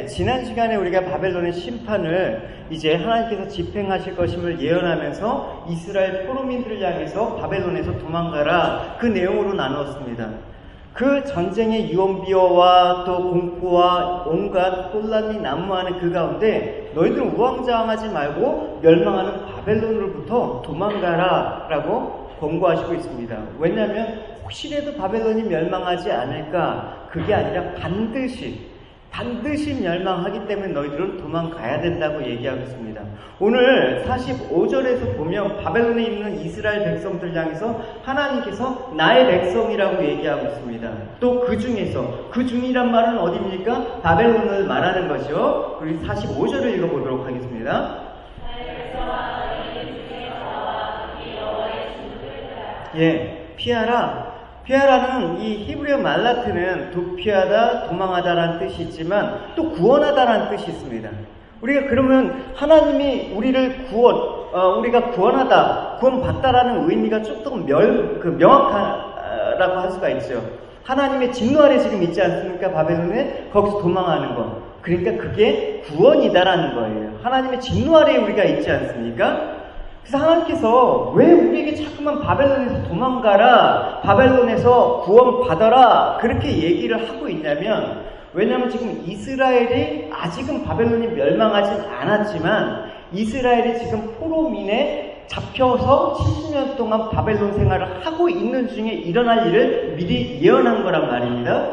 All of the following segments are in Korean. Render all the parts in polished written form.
지난 시간에 우리가 바벨론의 심판을 이제 하나님께서 집행하실 것임을 예언하면서 이스라엘 포로민들을 향해서 바벨론에서 도망가라 그 내용으로 나누었습니다. 그 전쟁의 유언비어와 또 공포와 온갖 혼란이 난무하는 그 가운데 너희들은 우왕좌왕하지 말고 멸망하는 바벨론으로부터 도망가라 라고 권고하시고 있습니다. 왜냐하면 혹시라도 바벨론이 멸망하지 않을까, 그게 아니라 반드시 멸망하기 때문에 너희들은 도망가야 된다고 얘기하고 있습니다. 오늘 45절에서 보면 바벨론에 있는 이스라엘 백성들 향해서 하나님께서 나의 백성이라고 얘기하고 있습니다. 또 그 중이란 말은 어디입니까? 바벨론을 말하는 것이요. 우리 45절을 읽어보도록 하겠습니다. 피하라는 이 히브리어 말라트는 도피하다, 도망하다라는 뜻이 있지만 또 구원하다라는 뜻이 있습니다. 우리가 그러면 하나님이 우리를 우리가 구원받다라는 의미가 조금 명확하다고 할 수가 있죠. 하나님의 진노 아래 지금 있지 않습니까? 바벨론에 거기서 도망하는 것. 그러니까 그게 구원이다라는 거예요. 하나님의 진노 아래에 우리가 있지 않습니까? 그래서 하나님께서 왜 우리에게 자꾸만 바벨론에서 도망가라, 바벨론에서 구원받아라 그렇게 얘기를 하고 있냐면, 왜냐하면 지금 이스라엘이 아직은 바벨론이 멸망하진 않았지만 이스라엘이 지금 포로민에 잡혀서 70년 동안 바벨론 생활을 하고 있는 중에 일어날 일을 미리 예언한 거란 말입니다.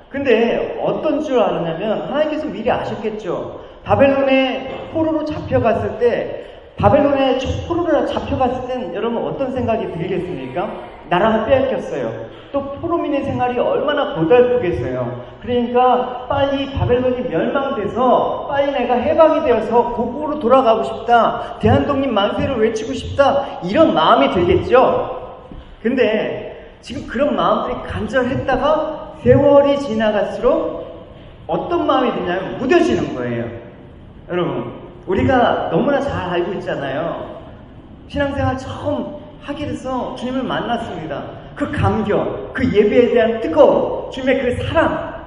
근데 어떤 줄 알았냐면 하나님께서 미리 아셨겠죠. 바벨론에 포로로 잡혀갔을 때, 바벨론에 포로로 잡혀갔을 땐 여러분 어떤 생각이 들겠습니까? 나라가 빼앗겼어요. 또 포로민의 생활이 얼마나 고달프겠어요. 그러니까 빨리 바벨론이 멸망돼서 빨리 내가 해방이 되어서 고국으로 돌아가고 싶다, 대한독립 만세를 외치고 싶다, 이런 마음이 들겠죠. 근데 지금 그런 마음들이 간절했다가 세월이 지나갈수록 어떤 마음이 드냐면 무뎌지는 거예요. 여러분, 우리가 너무나 잘 알고 있잖아요. 신앙생활 처음 하게 돼서 주님을 만났습니다. 그 감격, 그 예배에 대한 뜨거움, 주님의 그 사랑.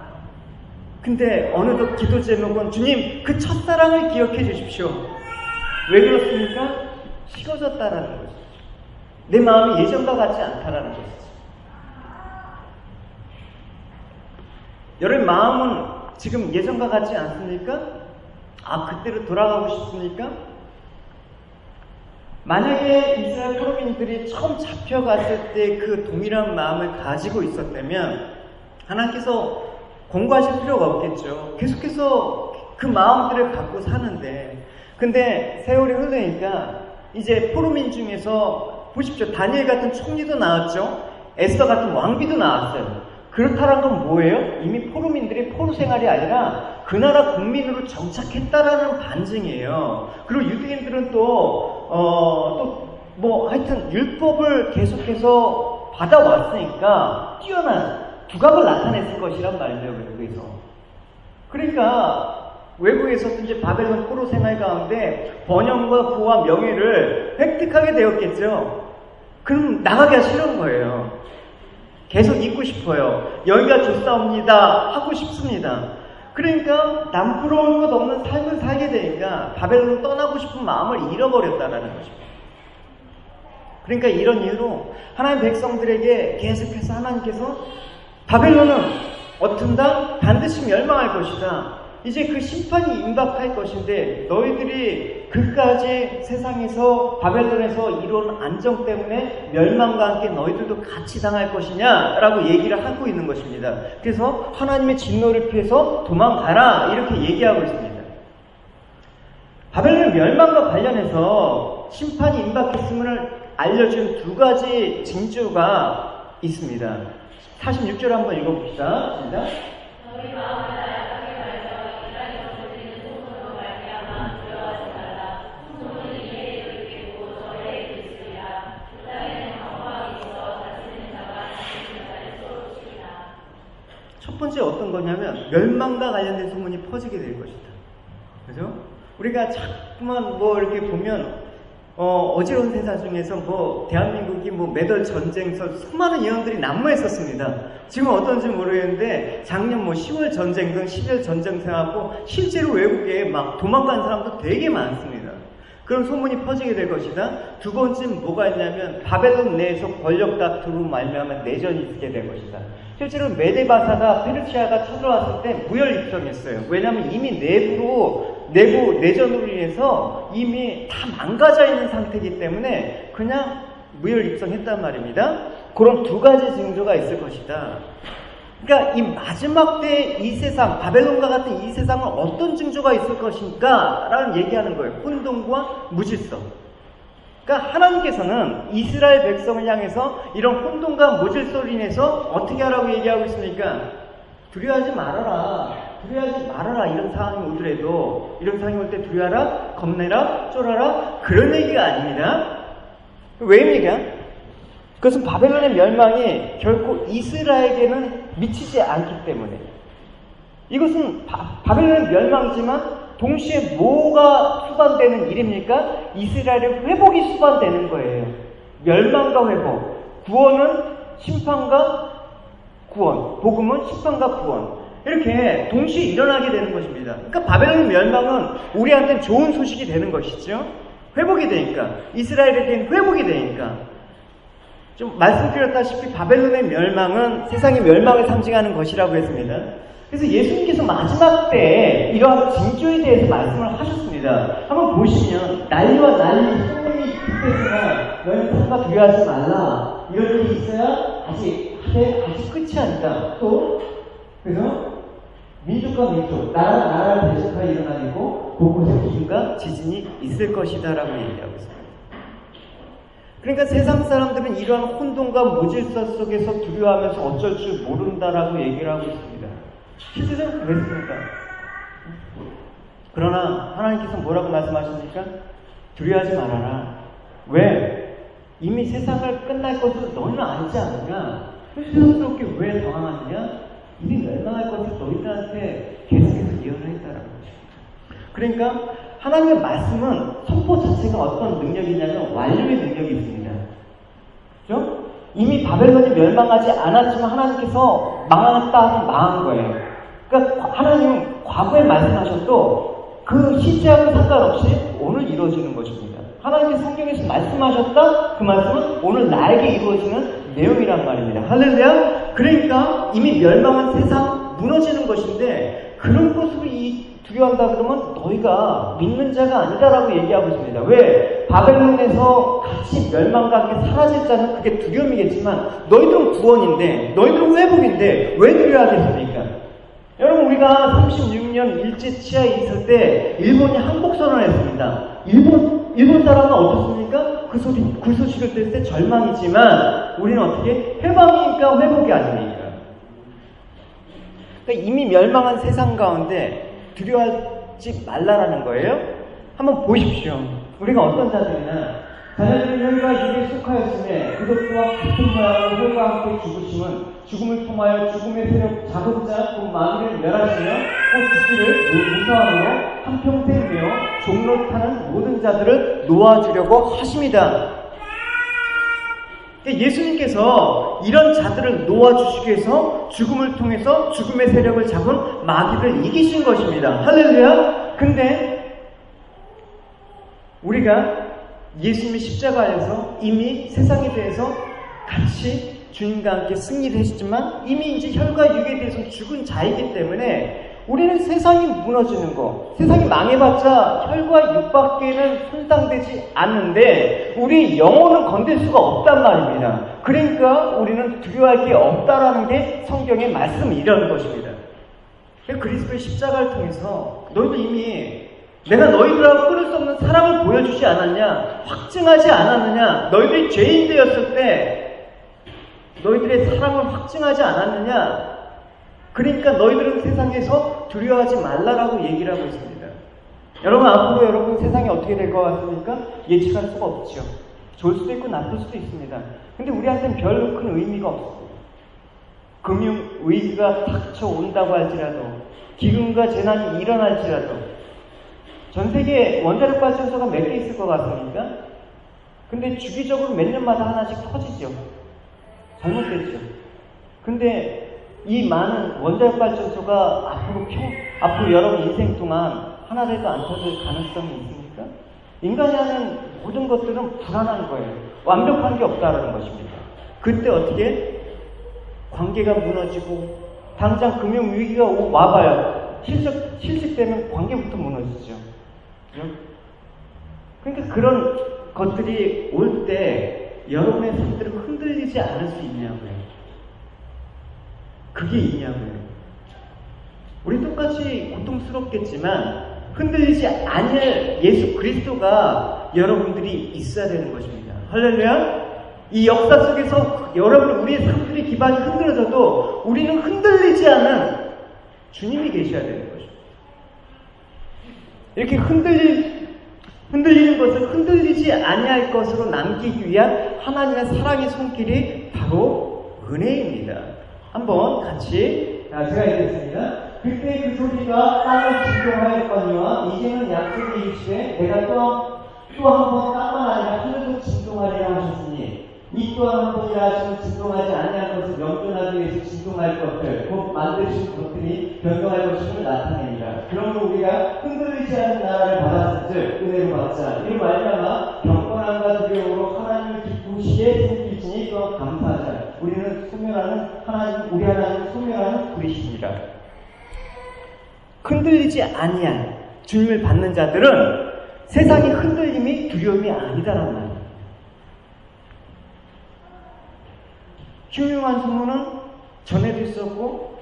근데 어느덧 기도 제목은 주님, 그 첫사랑을 기억해 주십시오. 왜 그렇습니까? 식어졌다라는 것이죠. 내 마음이 예전과 같지 않다라는 것이죠. 여러분 마음은 지금 예전과 같지 않습니까? 그때로 돌아가고 싶습니까? 만약에 이스라엘 포로민들이 처음 잡혀갔을 때 그 동일한 마음을 가지고 있었다면 하나님께서 권고하실 필요가 없겠죠. 계속해서 그 마음들을 갖고 사는데, 근데 세월이 흐르니까 이제 포로민 중에서 보십시오. 다니엘 같은 총리도 나왔죠. 에스더 같은 왕비도 나왔어요. 그렇다는 건 뭐예요? 이미 포로민들이 포로 생활이 아니라 그 나라 국민으로 정착했다라는 반증이에요. 그리고 유대인들은 하여튼 율법을 계속해서 받아왔으니까 뛰어난 두각을 나타냈을 것이란 말이죠, 외국에서. 그러니까 외국에서도 이제 바벨론 포로 생활 가운데 번영과 부와 명예를 획득하게 되었겠죠. 그럼 나가기가 싫은 거예요. 계속 있고 싶어요. 여기가 좋사옵니다 하고 싶습니다. 그러니까 남부러울 것 없는 삶을 살게 되니까 바벨론을 떠나고 싶은 마음을 잃어버렸다라는 것입니다. 그러니까 이런 이유로 하나님 백성들에게 계속해서 하나님께서 바벨론은 어떤다? 반드시 멸망할 것이다. 이제 그 심판이 임박할 것인데 너희들이 그까지 세상에서 바벨론에서 이룬 안정 때문에 멸망과 함께 너희들도 같이 당할 것이냐 라고 얘기를 하고 있는 것입니다. 그래서 하나님의 진노를 피해서 도망가라 이렇게 얘기하고 있습니다. 바벨론 멸망과 관련해서 심판이 임박했음을 알려준 두 가지 징조가 있습니다. 46절 한번 읽어봅시다. 시작. 첫 번째 어떤 거냐면 멸망과 관련된 소문이 퍼지게 될 것이다. 그죠? 우리가 자꾸만 이렇게 보면 어지러운 세상 중에서 대한민국이 매달 전쟁에서 수많은 인원들이 난무했었습니다. 지금 어떤지 모르겠는데, 작년 10월 전쟁 등 11월 전쟁생하고 실제로 외국에 막 도망간 사람도 되게 많습니다. 그런 소문이 퍼지게 될 것이다. 두 번째는 뭐가 있냐면, 바벨론 내에서 권력 다투로 말미암아 내전이 있게 될 것이다. 실제로 메데바사가 페르시아가 쳐들어왔을 때 무혈 입성했어요. 왜냐하면 이미 내부 내전으로 인해서 이미 다 망가져 있는 상태이기 때문에 그냥 무혈 입성했단 말입니다. 그런 두 가지 징조가 있을 것이다. 그러니까 이 마지막 때 이 세상, 바벨론과 같은 이 세상은 어떤 징조가 있을 것인가 라는 얘기하는 거예요. 혼돈과 무질서. 그러니까 하나님께서는 이스라엘 백성을 향해서 이런 혼돈과 무질서로 인해서 어떻게 하라고 얘기하고 있습니까? 두려워하지 말아라. 두려워하지 말아라. 이런 상황이 오더라도, 이런 상황이 올 때 두려워하라, 겁내라, 쫄아라, 그런 얘기가 아닙니다. 왜입니까? 그것은 바벨론의 멸망이 결코 이스라엘에게는 미치지 않기 때문에. 이것은 바벨론의 멸망이지만 동시에 뭐가 수반되는 일입니까? 이스라엘의 회복이 수반되는 거예요. 멸망과 회복, 구원은 심판과 구원, 복음은 심판과 구원, 이렇게 동시에 일어나게 되는 것입니다. 그러니까 바벨론의 멸망은 우리한테는 좋은 소식이 되는 것이죠. 회복이 되니까, 이스라엘에게는 회복이 되니까. 좀 말씀드렸다시피 바벨론의 멸망은 세상의 멸망을 상징하는 것이라고 했습니다. 그래서 예수님께서 마지막 때에 이러한 징조에 대해서 말씀을 하셨습니다. 한번 보시면, 난리와 난리, 소문이 있겠으나 너희는 참가 두려워하지 말라. 이런 일이 있어야 아직 끝이 아니다. 또 그래서 민족과 민족, 나라가 나라를 대적하여 일어나고 곳곳에 기근과 지진이 있을 것이다 라고 얘기하고 있습니다. 그러니까 세상 사람들은 이러한 혼돈과 무질서 속에서 두려워하면서 어쩔 줄 모른다라고 얘기를 하고 있습니다. 실제로 그랬습니다. 그러나 하나님께서 뭐라고 말씀하십니까? 두려워하지 말아라. 왜? 이미 세상을 끝날 것을 너희는 알지 않느냐? 세상스럽게 왜 당황하느냐? 이미 멸망할 것을 너희들한테 계속해서 예언을 했다라는 것입니다. 그러니까 하나님의 말씀은 선포 자체가 어떤 능력이냐면 완료의 능력이 있습니다. 그렇죠? 이미 바벨론이 멸망하지 않았지만 하나님께서 망했다 하면 망한 거예요. 그러니까 하나님은 과거에 말씀하셔도 그 시제하고 상관없이 오늘 이루어지는 것입니다. 하나님께서 성경에서 말씀하셨다? 그 말씀은 오늘 나에게 이루어지는 내용이란 말입니다. 할렐루야! 그러니까 이미 멸망한 세상 무너지는 것인데 그런 것으로 두려워한다 그러면 너희가 믿는 자가 아니다라고 얘기하고 있습니다. 왜? 바벨론에서 같이 멸망과 함께 사라질 자는 그게 두려움이겠지만 너희들은 구원인데, 너희들은 회복인데 왜 두려워하겠습니까? 여러분, 우리가 36년 일제 치하에 있을 때 일본이 항복선언을 했습니다. 일본 사람은 어떻습니까? 그 소식을 들을 때 절망이지만 우리는 어떻게? 해방이니까 회복이 아닙니까? 그러니까 이미 멸망한 세상 가운데 두려워하지 말라라는 거예요. 한번 보십시오. 우리가 어떤 자들이나 자녀들이 혈과 육에 속하였음에 그것 또한 같은 모양으로 혈과 함께 죽으심은 죽음을 통하여 죽음의 세력 자급자 또 마귀를 멸하시며 곧 죽기를 무사함으로 한평생 메어 종로 타는 모든 자들을 놓아주려고 하십니다. 예수님께서 이런 자들을 놓아주시기 위해서 죽음을 통해서 죽음의 세력을 잡은 마귀를 이기신 것입니다. 할렐루야! 근데 우리가 예수님의 십자가에서 이미 세상에 대해서 같이 주님과 함께 승리를 했지만 이미 이제 혈과 육에 대해서 죽은 자이기 때문에 우리는 세상이 무너지는 거, 세상이 망해봤자 혈과 육밖에는 손상되지 않는데 우리 영혼은 건들 수가 없단 말입니다. 그러니까 우리는 두려워할 게 없다라는 게 성경의 말씀이라는 것입니다. 그리스도의 십자가를 통해서 너희도 이미 내가 너희들하고 끊을 수 없는 사랑을 보여주지 않았냐? 확증하지 않았느냐? 너희들이 죄인 되었을 때 너희들의 사랑을 확증하지 않았느냐? 그러니까 너희들은 세상에서 두려워하지 말라라고 얘기를 하고 있습니다. 여러분, 앞으로 여러분 세상이 어떻게 될 것 같습니까? 예측할 수가 없죠. 좋을 수도 있고 나쁠 수도 있습니다. 근데 우리한테는 별로 큰 의미가 없습니다. 금융 위기가 닥쳐온다고 할지라도, 기근과 재난이 일어날지라도, 전 세계에 원자력 발전소가 몇 개 있을 것 같습니까? 근데 주기적으로 몇 년마다 하나씩 터지죠. 잘못됐죠. 근데 이 많은 원자력 발전소가 앞으로 여러분 인생 동안 하나라도 안 터질 가능성이 있습니까? 인간이 하는 모든 것들은 불안한 거예요. 완벽한 게 없다라는 것입니다. 그때 어떻게? 관계가 무너지고, 당장 금융위기가 와봐요. 실직되면 관계부터 무너지죠. 그러니까 그런 것들이 올 때 여러분의 삶들은 흔들리지 않을 수 있냐고요. 그게 있냐고요. 우리 똑같이 고통스럽겠지만 흔들리지 않을 예수 그리스도가 여러분들이 있어야 되는 것입니다. 할렐루야! 이 역사 속에서 여러분 우리의 삶들의 기반이 흔들어져도 우리는 흔들리지 않은 주님이 계셔야 되는 것입니다. 이렇게 흔들리는 것을 흔들리지 아니할 것으로 남기기 위한 하나님의 사랑의 손길이 바로 은혜입니다. 한번 같이 제가 읽겠습니다. 그때 그 소리가 땅을 진동하였거니와 이제는 약속의 일시에 내가 또 한 번 땅만 아니라 하늘도 진동하리라 하셨으니 이 또한 한 번이라 하시면 진동하지 아니할 것을 명존하기 위해서 진동할 것들 곧 만드신 것들이 변경할 것임을 나타내니라. 그러므로 우리가 흔들리지 않는 나라를 받았을 때 은혜로 받자. 이로 말미암아 경건함과 두려움으로 하나님을 기쁘시게 섬기시니 또 감사하자. 우리는 소멸하는 하나님, 우리 하나님을 소멸하는 불이십니다. 흔들리지 아니한 주님을 받는 자들은 세상의 흔들림이 두려움이 아니다라는 말이에요. 흉흉한 소문은 전에도 있었고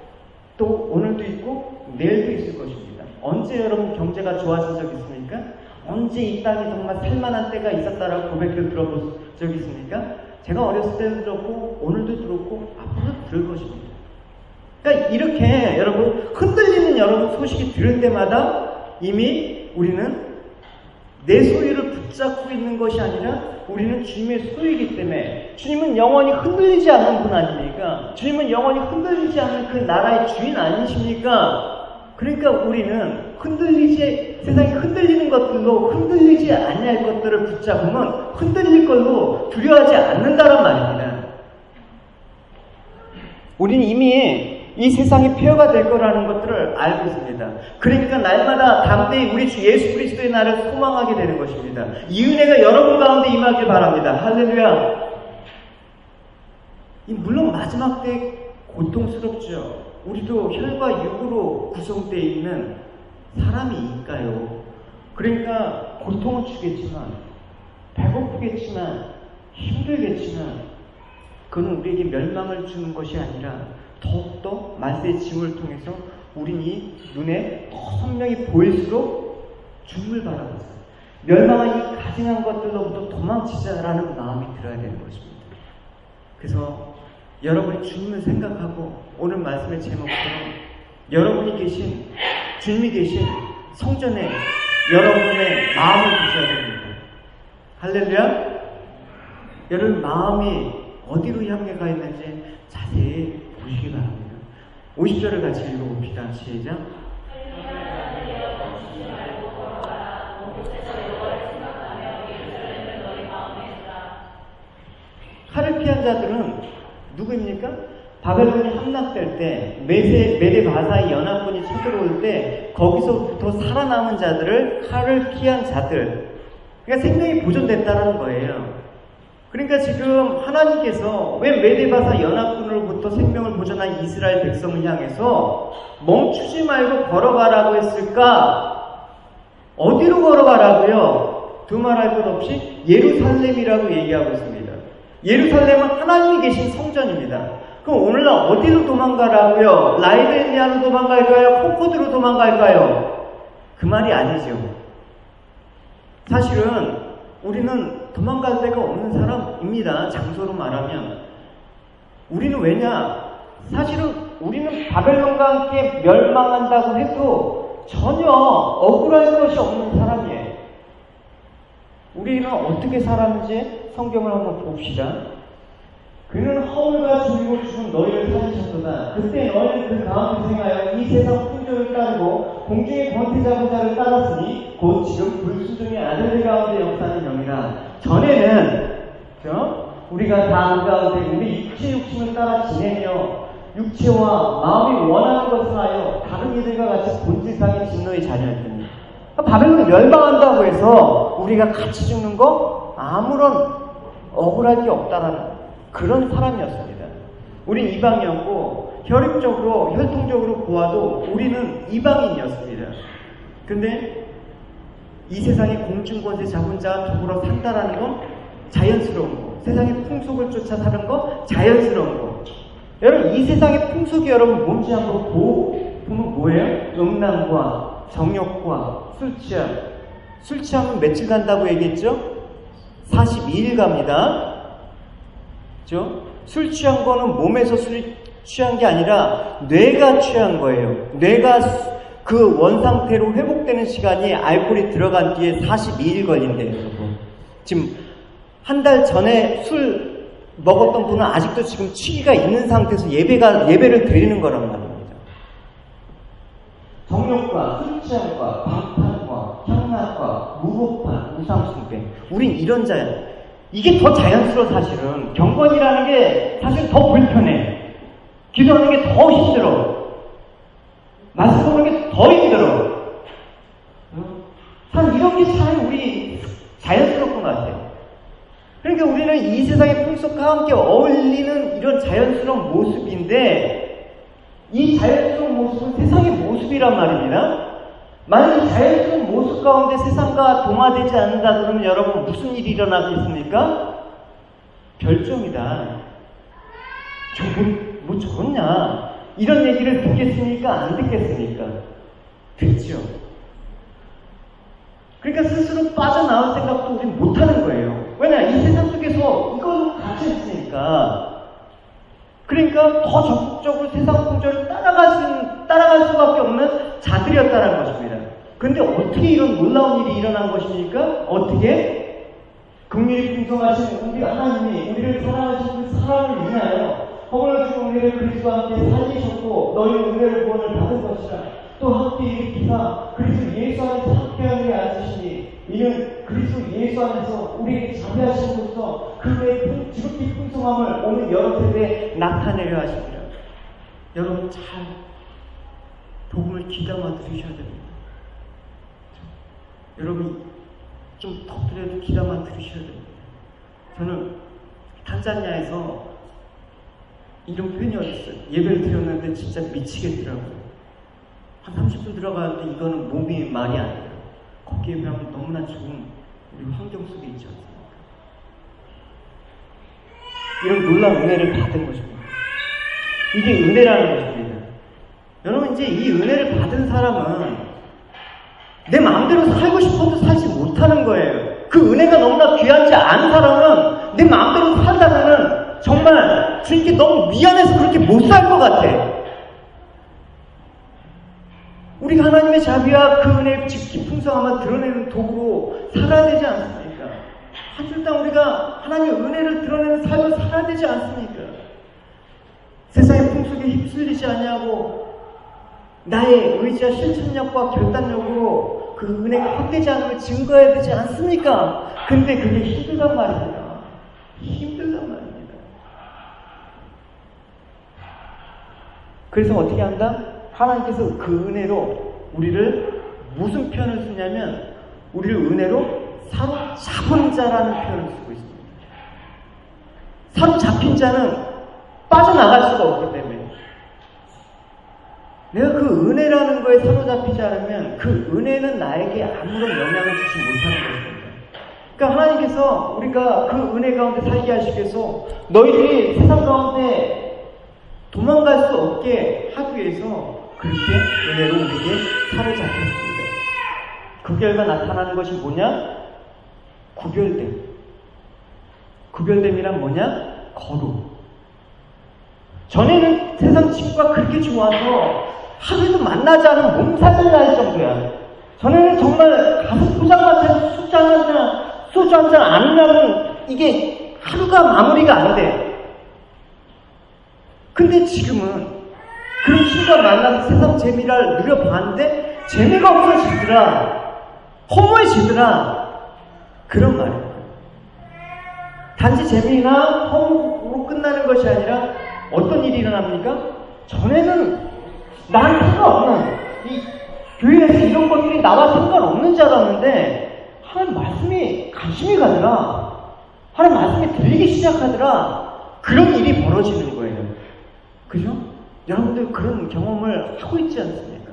또 오늘도 있고 내일도 있을 것입니다. 언제 여러분 경제가 좋아진 적 있습니까? 언제 이 땅에 정말 살만한 때가 있었다라고 고백을 들어본 적 있습니까? 제가 어렸을 때도 들었고 오늘도 들었고 앞으로도 들을 것입니다. 그러니까 이렇게 여러분 흔들리는 여러분 소식이 들을 때마다 이미 우리는 내 소유를 붙잡고 있는 것이 아니라 우리는 주님의 소유이기 때문에 주님은 영원히 흔들리지 않는 분 아닙니까? 주님은 영원히 흔들리지 않는 그 나라의 주인 아니십니까? 그러니까 우리는 세상이 흔들리는 것들로 흔들리지 아니할 것들을 붙잡으면 흔들릴 걸로 두려워하지 않는다란 말입니다. 우리는 이미 이 세상이 폐허가 될 거라는 것들을 알고 있습니다. 그러니까 날마다 담대히 우리 주 예수 그리스도의 날을 소망하게 되는 것입니다. 이 은혜가 여러분 가운데 임하길 바랍니다. 할렐루야. 물론 마지막 때 고통스럽죠. 우리도 혈과 육으로 구성되어 있는 사람이니까요. 그러니까 고통은 주겠지만, 배고프겠지만, 힘들겠지만, 그건 우리에게 멸망을 주는 것이 아니라 더욱더 말세의 징후를 통해서 우린 이 눈에 더 선명히 보일수록 주님을 바라보자. 멸망한 이 가증한 것들로부터 도망치자라는 마음이 들어야 되는 것입니다. 그래서 여러분이 주님을 생각하고 오늘 말씀의 제목처럼 여러분이 계신 주님이 계신 성전에 여러분의 마음을 두셔야 됩니다. 할렐루야. 여러분 마음이 어디로 향해 가 있는지 자세히 보시기 바랍니다. 50절을 같이 읽어봅시다. 시작. 칼을 피한 자들은 누구입니까? 바벨론이 함락될 때 메데바사의 연합군이 쳐들어올 때 거기서부터 살아남은 자들을 칼을 피한 자들, 그러니까 생명이 보존됐다는 거예요. 그러니까 지금 하나님께서 왜 메데바사 연합군으로부터 생명을 보존한 이스라엘 백성을 향해서 멈추지 말고 걸어가라고 했을까? 어디로 걸어가라고요? 두말할 것 없이 예루살렘이라고 얘기하고 있습니다. 예루살렘은 하나님이 계신 성전입니다. 그럼 오늘날 어디로 도망가라고요? 라이베니아로 도망갈까요? 콩코드로 도망갈까요? 그 말이 아니죠. 사실은 우리는 도망갈 데가 없는 사람입니다. 장소로 말하면. 우리는 왜냐? 사실은 우리는 바벨론과 함께 멸망한다고 해도 전혀 억울할 것이 없는 사람이에요. 우리는 어떻게 살았는지 성경을 한번 봅시다. 그는 허물과 죽이고 죽은 너희를 살리셨도다. 그때 너희는 그 가운데 생하여 이 세상 풍조를 따르고 공중의 권세 잡은 자를 따랐으니 곧 지금 불순종의 아들들 가운데 역사하는 영이라. 겁니다. 전에는 우리가 다 한가운데 우리 육체 욕심을 따라 지내며 육체와 마음이 원하는 것을 하여 다른 이들과 같이 본질상의 진노의 자녀였습니다. 바벨론을 멸망한다고 해서 우리가 같이 죽는 거 아무런 억울할 게 없다라는 그런 사람이었습니다. 우린 이방이었고 혈육적으로 혈통적으로 보아도 우리는 이방인이었습니다. 근데 이 세상의 공중권세 잡은 자와 더불어 산다라는 건 자연스러운 거, 세상의 풍속을 쫓아 사는 거 자연스러운 거. 여러분 이 세상의 풍속이 여러분 몸지함으로 보면 뭐예요? 음란과 정욕과 술 취하면 며칠 간다고 얘기했죠? 42일 갑니다. 그죠? 술 취한 거는 몸에서 술 취한 게 아니라 뇌가 취한 거예요. 뇌가 그 원상태로 회복되는 시간이 알코올이 들어간 뒤에 42일 걸린대요. 지금 한 달 전에 술 먹었던 분은 아직도 지금 취기가 있는 상태에서 예배를 드리는 거란 말입니다. 정욕과 술 취함과 방탕과 향락과 무법한 우상숭배, 우린 이런 자야. 이게 더 자연스러워. 사실은 경건이라는 게 사실 더 불편해. 기도하는 게 더 힘들어. 말씀 보는 게 더 힘들어. 사실 이런 게 참 우리 자연스럽던 것 같아요. 그러니까 우리는 이 세상의 풍속과 함께 어울리는 이런 자연스러운 모습인데 이 자연스러운 모습은 세상의 모습이란 말입니다. 만약 이 자연스러운 모습 가운데 세상과 동화되지 않는다 그러면 여러분 무슨 일이 일어나겠습니까? 별종이다. 뭐 저렇냐? 이런 얘기를 듣겠습니까? 안 듣겠습니까? 듣죠. 그러니까 스스로 빠져나올 생각도 우리는 못하는 거예요. 왜냐? 이 세상 속에서 이거는 갇혀 있으니까. 그러니까 더 적극적으로 세상 풍조를 따라갈 수밖에 없는 자들이었다는 것입니다. 근데 어떻게 이런 놀라운 일이 일어난 것입니까? 어떻게? 긍휼이 풍성하신 우리 하나님이 우리를 사랑하신 그 사랑을 인하여 허물을 주신 우리를 그리스도와 함께 살리셨고 너희는 은혜를 구원을 받은 것이라 또 함께 일으키사 그리스도 예수 안에서 함께하는 데 앉으시니 이는 그리스도 예수 안에서 우리에게 자비하심으로써 그의 지극히 풍성함을 오늘 여러 세대에 나타내려 하십니다. 여러분 잘 복음을 귀담아 들으셔야 됩니다. 여러분 좀 덕들여도 귀담아 들으셔야 됩니다. 저는 탄자니아에서 이런 표현이 어딨어요. 예배를 드렸는데 진짜 미치겠더라고요. 한 30분 들어가는데 이거는 몸이 말이 안 돼요. 거기에 비하면 너무나 좋은 우리 환경 속에 있지 않습니까? 이런 놀라운 은혜를 받은 것입니다. 이게 은혜라는 것입니다. 여러분 이제 이 은혜를 받은 사람은 내 마음대로 살고 싶어도 살지 못하는 거예요. 그 은혜가 너무나 귀하지 않은 사람은 내 마음대로 살다가는 정말 주님께 너무 미안해서 그렇게 못 살 것 같아. 우리가 하나님의 자비와 그 은혜의 깊이 풍성함을 드러내는 도구로 살아야 되지 않습니까? 한 줄당 우리가 하나님의 은혜를 드러내는 삶을 살아야 되지 않습니까? 세상의 풍속에 휩쓸리지 않냐고 나의 의지와 실천력과 결단력으로 그 은혜가 헛되지 않은 걸 증거해야 되지 않습니까? 근데 그게 힘들단 말입니다. 힘들단 말입니다. 그래서 어떻게 한다? 하나님께서 그 은혜로 우리를 무슨 표현을 쓰냐면 우리를 은혜로 사로잡은 자라는 표현을 쓰고 있습니다. 사로잡힌 자는 빠져나갈 수가 없기 때문에 내가 그 은혜라는 거에 사로잡히지 않으면 그 은혜는 나에게 아무런 영향을 주지 못하는 것입니다. 그러니까 하나님께서 우리가 그 은혜 가운데 살게 하시기 위해서 너희들이 세상 가운데 도망갈 수 없게 하기 위해서 그렇게 은혜로 우리에게 사로잡혔습니다. 그 결과 나타나는 것이 뭐냐? 구별됨. 구별됨이란 뭐냐? 거룩. 전에는 세상 친구가 그렇게 좋아서 하루에도 만나지 않은 몸살을 날 정도야. 전에는 정말 가서 포장마차에서 소주 한잔 안 하면 이게 하루가 마무리가 안 돼. 근데 지금은 그런 친구가 만나서 세상 재미를 누려봤는데 재미가 없어지더라. 허무해지더라. 그런 말이에요. 단지 재미나 허무로 끝나는 것이 아니라 어떤 일이 일어납니까? 전에는 나랑 상관없는 이 교회에서 이런 것들이 나와 상관없는 줄 알았는데 하나님 말씀이 관심이 가더라. 하나님 말씀이 들리기 시작하더라. 그런 일이 벌어지는 거예요. 그죠? 여러분들 그런 경험을 하고 있지 않습니까?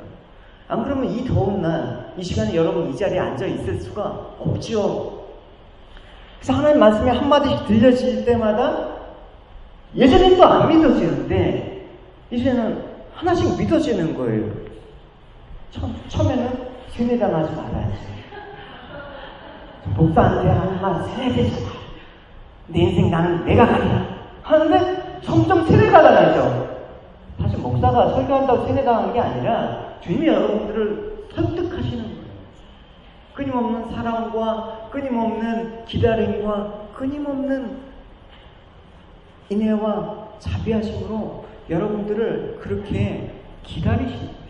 안 그러면 이 더운 날, 이 시간에 여러분 이 자리에 앉아 있을 수가 없죠. 그래서 하나님 말씀이 한마디씩 들려질 때마다 예전엔 또 안 믿어지는데 이제는 하나씩 믿어지는 거예요. 처음에는 세뇌당하지 말아야지. 목사한테 하는 말 세뇌되지 마. 내 인생 나는 내가 가리라 하는데 점점 세뇌가 나죠. 사실 목사가 설교한다고 세뇌당하는 게 아니라 주님이 여러분들을 설득하시는 거예요. 끊임없는 사랑과 끊임없는 기다림과 끊임없는 인애와 자비하심으로 여러분들을 그렇게 기다리시는 거예요.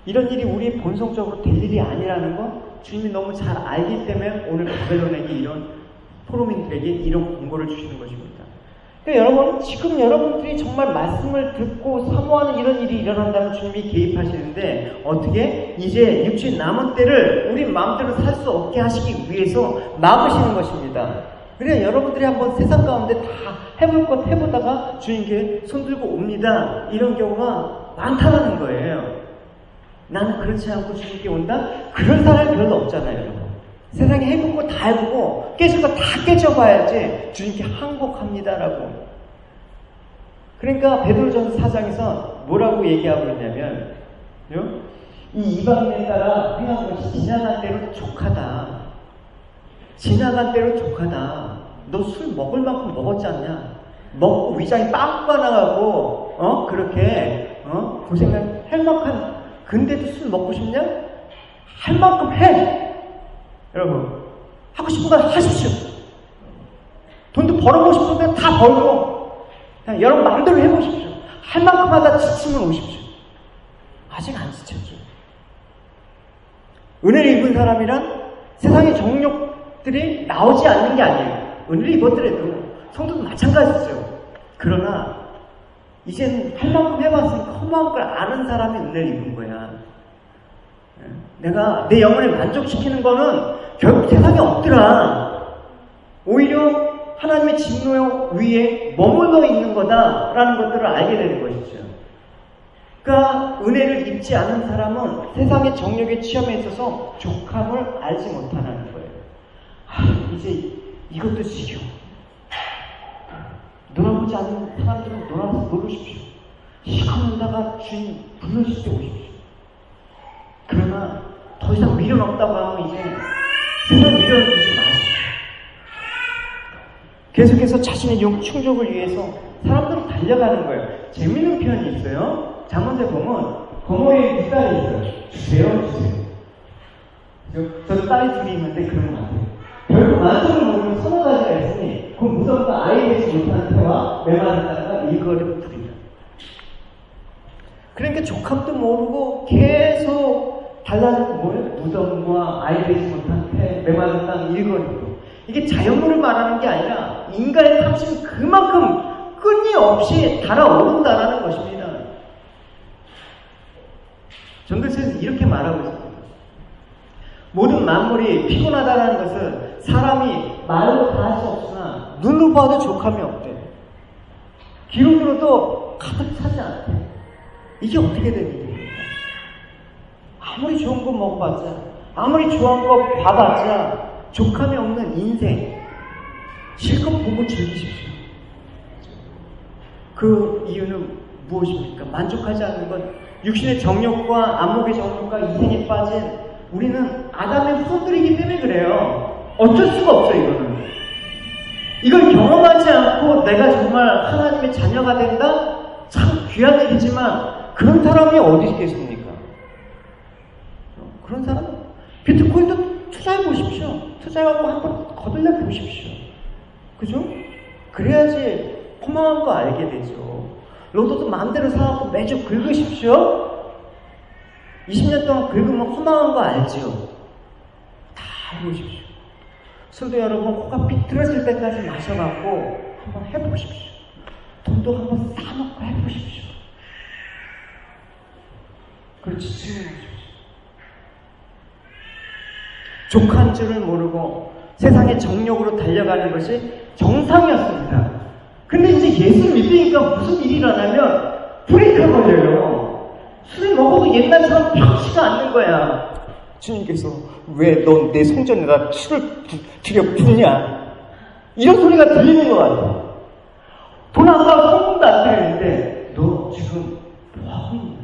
이런 일이 우리 본성적으로 될 일이 아니라는 거 주님이 너무 잘 알기 때문에 오늘 바벨론에게 이런 포로민들에게 이런 공고를 주시는 것입니다. 그러니까 여러분, 지금 여러분들이 정말 말씀을 듣고 사모하는 이런 일이 일어난다면 주님이 개입하시는데 어떻게? 이제 육신 남은 때를 우리 마음대로 살 수 없게 하시기 위해서 막으시는 것입니다. 그래야 여러분들이 한번 세상 가운데 다 해볼 것 해보다가 주님께 손들고 옵니다. 이런 경우가 많다는 거예요. 나는 그렇지 않고 주님께 온다? 그런 사람이 별로 없잖아요, 여러분. 세상에 해본 거 다 해보고 깨질 거 다 깨져봐야지 주님께 항복합니다라고. 그러니까 베드로전서 4장에서 뭐라고 얘기하고 있냐면 이 이방인에 따라 행한 것이 지나간 대로 족하다. 지나간 대로 족하다. 너 술 먹을 만큼 먹었지 않냐? 먹고 위장이 빵빵 나가고 그렇게 고생을 할 만큼 근데도 술 먹고 싶냐? 할 만큼 해! 여러분, 하고 싶은 거 하십시오. 돈도 벌어보고 싶은데 다 벌고, 그냥 여러분 마음대로 해보십시오. 할 만큼 하다 지치면 오십시오. 아직 안 지쳤죠. 은혜를 입은 사람이란 세상의 정욕들이 나오지 않는 게 아니에요. 은혜를 입었더라도 성도도 마찬가지죠. 그러나 이제는 할 만큼 해봤으니까 허무한 걸 아는 사람이 은혜를 입은 거야. 내가 내 영혼을 만족시키는 거는 결국 세상에 없더라. 오히려 하나님의 진노 위에 머물러 있는 거다라는 것들을 알게 되는 것이죠. 그러니까 은혜를 입지 않은 사람은 세상의 정욕의 취함에 있어서 족함을 알지 못하는 거예요. 이제 이것도 지겨워. 놀아보지 않는 사람들은 놀으십시오. 시커 놀다가 주인 불러주실 때 오십시오. 그러나 더 이상 미련 없다고 하면 이제 세상 미련을 두지 마십시오. 계속해서 자신의 용 충족을 위해서 사람들은 달려가는 거예요. 재밌는 표현이 있어요. 잠언에 보면 고모에 두 딸이 있어요. 주세요. 저도 딸이 둘이 있는데 그런 것 같아요. 결국 만족을 모르는 서너 가지가 있으니 그 무덤과 아이 되지 못하는 태와 메마른 딸과 일거를 부리라. 그러니까 족함도 모르고 계속 달라지고 뭐예요? 무덤과 아이 되지 못한 태, 메마른 땅, 일거리고. 이게 자연물을 말하는 게 아니라 인간의 탐심이 그만큼 끊임없이 달아오른다라는 것입니다. 전도서에서 이렇게 말하고 있습니다. 모든 만물이 피곤하다는 것은 사람이 말로 다 할 수 없으나 눈으로 봐도 족함이 없대. 기록으로도 가득 차지 않대. 이게 어떻게 되는 일입니까? 아무리 좋은 거 먹어봤자, 아무리 좋은 거 봐봤자 족함이 없는 인생 실컷 보고 즐기십시오. 그 이유는 무엇입니까? 만족하지 않는 건 육신의 정욕과 안목의 정욕과 이생에 빠진 우리는 아담의 후손들이기 때문에 그래요. 어쩔 수가 없어요, 이거는. 이걸 경험하지 않고 내가 정말 하나님의 자녀가 된다? 참 귀한 일이지만 그런 사람이 어디 있겠습니까? 그런 사람? 비트코인도 투자해 보십시오. 투자해갖고 한번 거들려 보십시오. 그죠? 그래야지 허망한 거 알게 되죠. 로또도 마음대로 사갖고 매주 긁으십시오. 20년 동안 긁으면 허망한 거 알지요? 다 해보십시오. 술도 여러분 코가 삐뚤어질 때까지 마셔갖고 한번 해보십시오. 돈도 한번 싸놓고 해보십시오. 그렇지, 질문하십시오. 족한 줄을 모르고 세상의 정욕으로 달려가는 것이 정상이었습니다. 근데 이제 예수를 믿으니까 무슨 일이 일어나면 브레이크가 걸려요. 술을 먹어도 옛날처럼 편치가 않는 거야. 주님께서 왜 넌 내 성전에다 술을 들여 붓냐? 이런 소리가 들리는 것 같아. 돈 아까 성공도 안 되는데 너 지금 뭐하고 있냐?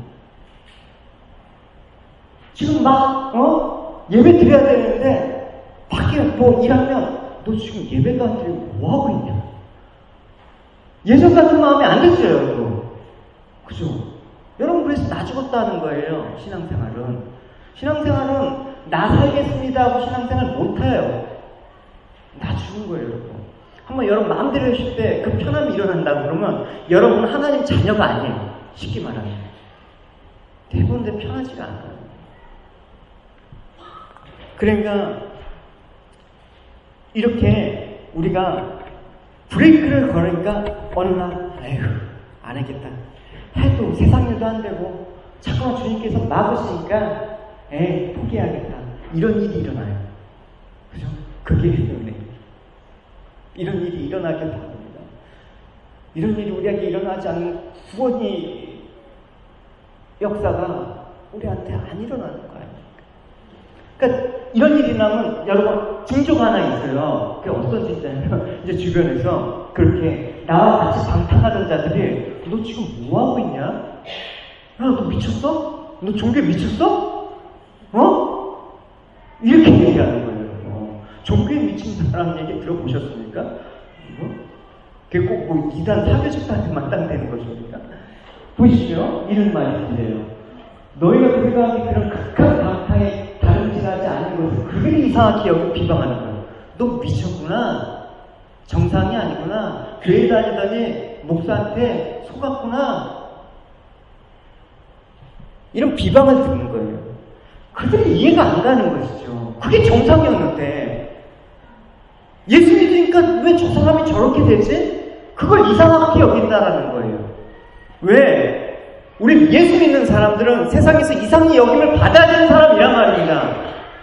지금 막 예배 드려야 되는데 밖에 뭐 일하면 너 지금 예배도 안 드리고 뭐하고 있냐? 예전 같은 마음이 안 됐죠, 여러분. 그죠? 여러분, 그래서 나 죽었다는 거예요, 신앙생활은. 신앙생활은 나 살겠습니다 하고 신앙생활 못해요. 나 죽은 거예요, 여러분. 한번 여러분 마음대로 하실 때 그 편함이 일어난다고 그러면 여러분은 하나님 자녀가 아니에요. 쉽게 말하면. 대부분 편하지가 않아요. 그러니까 이렇게 우리가 브레이크를 걸으니까 어느 날 에휴 안 하겠다 해도 세상 일도 안 되고 자꾸만 주님께서 막으시니까 포기하겠다 이런 일이 일어나요. 그죠? 그게 은혜. 이런 일이 일어나게 바랍니다. 이런 일이 우리에게 일어나지 않는 구원의 역사가 우리한테 안 일어나는 거예요. 그러니까 이런 일이 나면 여러분 징조가 하나 있어요. 그게 어떤 징조냐면 이제 주변에서 그렇게 나와 같이 방탕하던 자들이 너 지금 뭐 하고 있냐? 야, 너 미쳤어? 너 종교에 미쳤어? 이렇게 얘기하는 거예요. 종교에 미친 사람 얘기 들어보셨습니까? 그게 꼭 뭐 이단 사교집단한테 마땅되는 것입니까? 보시죠. 이런 말이 들려요. 너희가 그들과 그런 극한 방탕에 다름질하지 않은 것을 그들이 이상하게 여기고 비방하는 거예요. 너 미쳤구나. 정상이 아니구나. 교회 다니더니 목사한테 속았구나. 이런 비방을 듣는 거예요. 그들이 이해가 안 가는 것이죠. 그게 정상이었는데 예수 믿으니까 왜 저 사람이 저렇게 되지? 그걸 이상하게 여긴다라는 거예요. 왜? 우리 예수 믿는 사람들은 세상에서 이상히 여김을 받아야 되는 사람이란 말입니다.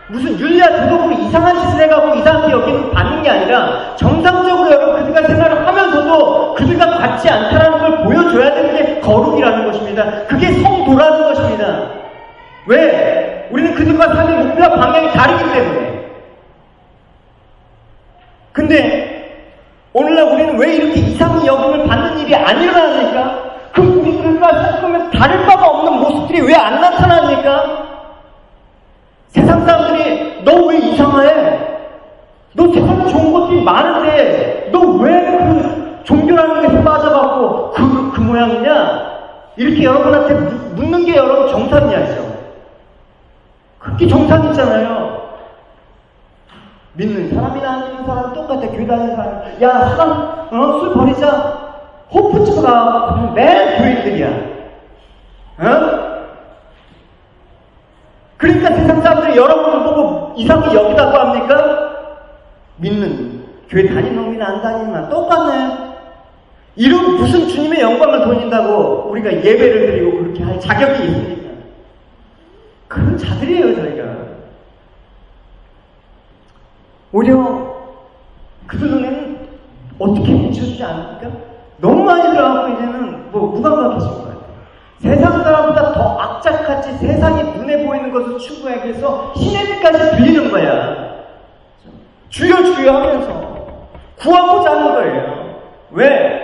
무슨 율리아 도덕으로 이상한 짓을 해가고 이상하게 여김을 받는 게 아니라 정상적으로 여러분 그들과 생활을 하면서도 그들과 같지 않다라는 걸 보여줘야 되는 게 거룩이라는 것입니다. 그게 성도라는 것입니다. 왜? 우리는 그들과 삶의 목표와 방향이 다르기 때문에. 근데 오늘날 우리는 왜 이렇게 이상히 여김을 받는 일이 안 일어나니까? 그럼 우리들과 생각하면 다를 바가 없는 모습들이 왜 안 나타나니까? 세상 사람들이 너 왜 이상해? 너 세상에 좋은 것들이 많은데 너 왜 그 종교라는 것에 빠져갖고 그 모양이냐? 이렇게 여러분한테 묻는 게 여러분 정상이야죠. 그게 정상이잖아요. 믿는 사람이나 안 믿는 사람 똑같아. 교회 다니는 사람 야 술 버리자. 호프집가 매일 교인들이야. 그러니까 세상 사람들이 여러분을 보고 이상하게 여기다고 합니까? 믿는 교회 다니는 놈이나 안 다니는 놈 똑같네. 이런 무슨 주님의 영광을 돌린다고 우리가 예배를 드리고 그렇게 할 자격이 있습니까? 그런 자들이에요, 저희가. 오히려 그들 눈에는 어떻게 비춰주지 않습니까? 너무 많이 들어가고 이제는 뭐 무감각해진 것 같아요. 세상 사람보다 더 악착같이 세상이 눈에 보이는 것을 추구하기 위해서 신의 빛까지 빌리는 거야. 주여 하면서 구하고자 하는 거예요. 왜?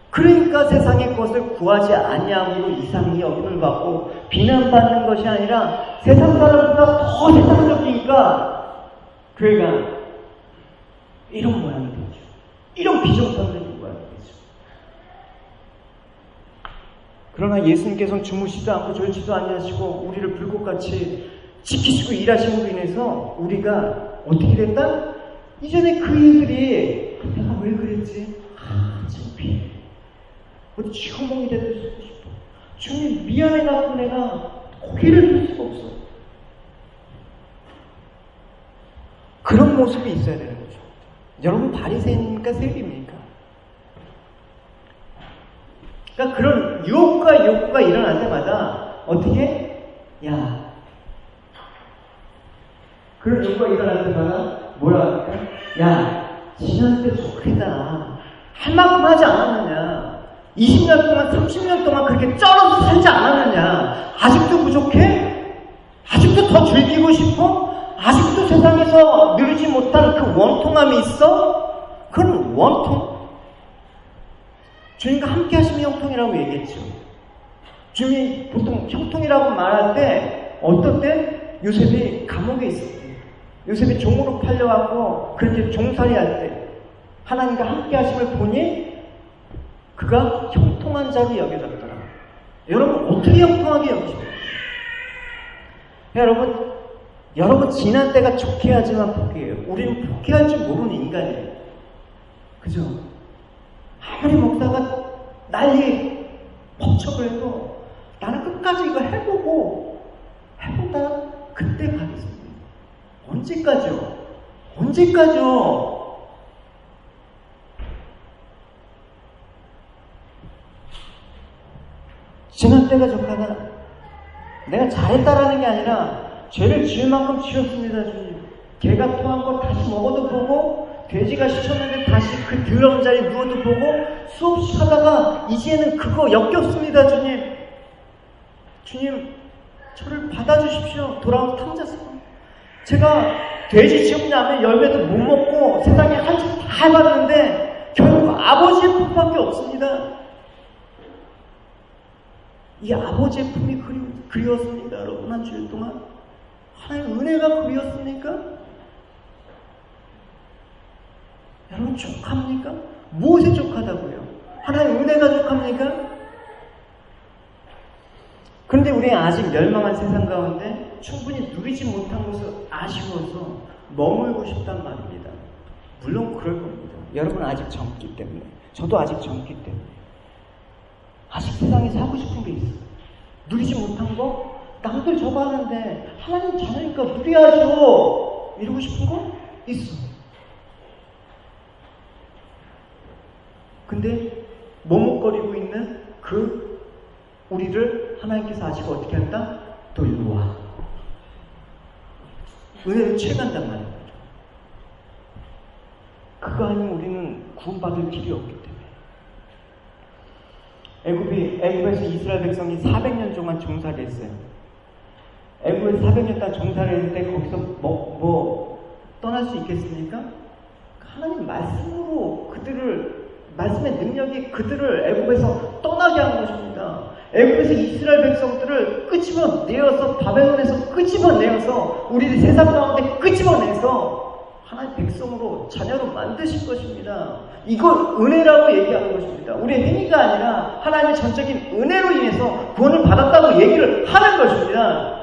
그러니까 세상의 것을 구하지 아니함으로 이상히 여김을 받고 비난받는 것이 아니라 세상 사람보다 더 세상적이니까 교회가 이런 모양이 되죠. 이런 비정상적인 모양이 되죠. 그러나 예수님께서는 주무시지도 않고 졸지도 아니하시고 우리를 불꽃같이 지키시고 일하심으로 인해서 우리가 어떻게 됐다? 이전에 그 일들이 내가 왜 그랬지? 창피해. 어디 쥐구멍이 돼도 쓰고 싶어. 주님 미안해갖고 내가 고개를 들 수가 없어. 모습이 있어야 되는 거죠. 여러분 바리새인입니까? 세리입니까? 그러니까 그런 유혹과 욕구가 일어날 때마다 어떻게? 그런 욕구가 일어날 때마다 뭐라 할까? 지난 때 좋겠다. 할 만큼 하지 않았느냐? 20년 동안, 30년 동안 그렇게 쩔어서 살지 않았느냐? 아직도 부족해? 아직도 더 즐기고 싶어? 아직도 세상에서 누리지 못한 그 원통함이 있어? 그건 원통? 주님과 함께 하시면 형통이라고 얘기했죠. 주님이 보통 형통이라고 말할 때 어떤 때? 요셉이 감옥에 있을 때, 요셉이 종으로 팔려갖고 그렇게 종살이 할 때 하나님과 함께 하심을 보니 그가 형통한 자로 여겨졌더라. 여러분 어떻게 형통하게 여기십니까? 여러분 지난 때가 좋게 하지만 포기해요. 우리는 포기할 줄 모르는 인간이에요. 그죠? 아무리 목사가 난리 벅척을 해도 나는 끝까지 이거 해보다 그때 가겠습니다. 언제까지요? 지난 때가 좋다가 내가 잘했다라는 게 아니라 죄를 지을 만큼 지었습니다, 주님. 개가 토한 거 다시 먹어도 보고 돼지가 씻었는데 다시 그 더러운 자리에 누워도 보고 수없이 하다가 이제는 그거 역겹습니다, 주님. 주님, 저를 받아주십시오. 돌아온 탕자처럼. 제가 돼지 지옥라면 열매도 못 먹고 세상에 한 짓 다 해봤는데 결국 아버지의 품밖에 없습니다. 이 아버지의 품이 그리웠습니다, 여러분. 한 주일 동안 하나님의 은혜가 그리웠습니까? 여러분 족합니까? 무엇에 족하다고요? 하나님의 은혜가 족합니까? 그런데 우리는 아직 멸망한 세상 가운데 충분히 누리지 못한 것을 아쉬워서 머물고 싶단 말입니다. 물론 그럴 겁니다. 여러분 아직 젊기 때문에, 저도 아직 젊기 때문에 아직 세상에서 하고 싶은 게 있어요. 누리지 못한 거? 남들 저거 하는데 하나님 자녀니까 누려야죠. 이러고 싶은 거? 있어. 근데 머뭇거리고 있는 그 우리를 하나님께서 아직 어떻게 한다? 또 일로 와. 은혜를 취해간단 말이에요. 그거 아니면 우리는 구원받을 길이 없기 때문에. 애굽에서 이스라엘 백성이 400년 동안 종살이 했어요. 애굽에서 400년 동안 종살이 했을 때 거기서 떠날 수 있겠습니까? 하나님 말씀으로 말씀의 능력이 그들을 애굽에서 떠나게 한 것입니다. 애굽에서 이스라엘 백성들을 끄집어내어서 바벨론에서 끄집어내어서 우리들 세상 가운데 끄집어내서 하나님 백성으로 자녀로 만드실 것입니다. 이걸 은혜라고 얘기하는 것입니다. 우리의 행위가 아니라 하나님의 전적인 은혜로 인해서 구원을 받았다고 얘기를 하는 것입니다.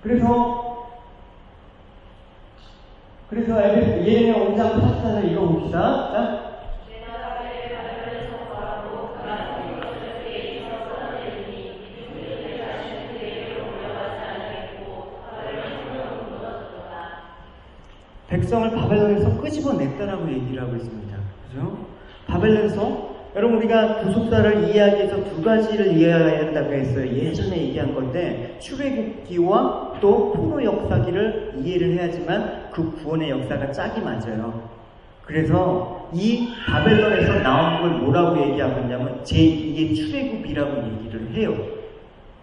그래서 예레미야 5장 84절 읽어봅시다. 자. 백성을 바벨론에서 끄집어냈다라고 얘기를 하고 있습니다. 그죠? 바벨론에서 여러분 우리가 구속사를 이해하기 위해서 두 가지를 이해해야 한다고 했어요. 예전에 얘기한 건데 출애굽기와 또 포로 역사기를 이해를 해야지만 그 구원의 역사가 짝이 맞아요. 그래서 이 바벨론에서 나온 걸 뭐라고 얘기하고 있냐면 제2의 출애굽이라고 얘기를 해요.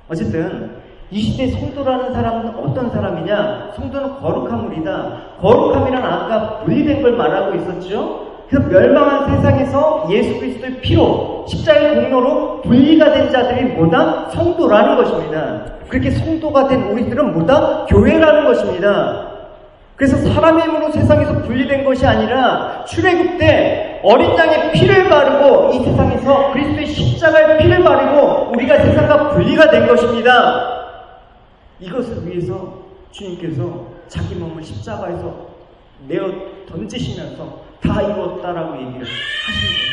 어쨌든 이 시대 성도라는 사람은 어떤 사람이냐? 성도는 거룩한 물이다. 거룩함이란 아까 분리된 걸 말하고 있었죠? 그래서 멸망한 세상에서 예수 그리스도의 피로 십자가의 공로로 분리가 된 자들이 뭐다? 성도라는 것입니다. 그렇게 성도가 된 우리들은 뭐다? 교회라는 것입니다. 그래서 사람의 힘으로 세상에서 분리된 것이 아니라 출애굽 때 어린 양의 피를 바르고 이 세상에서 그리스도의 십자가의 피를 바르고 우리가 세상과 분리가 된 것입니다. 이것을 위해서 주님께서 자기 몸을 십자가에서 내어 던지시면서 다 이루었다라고 얘기를 하시는 거예요.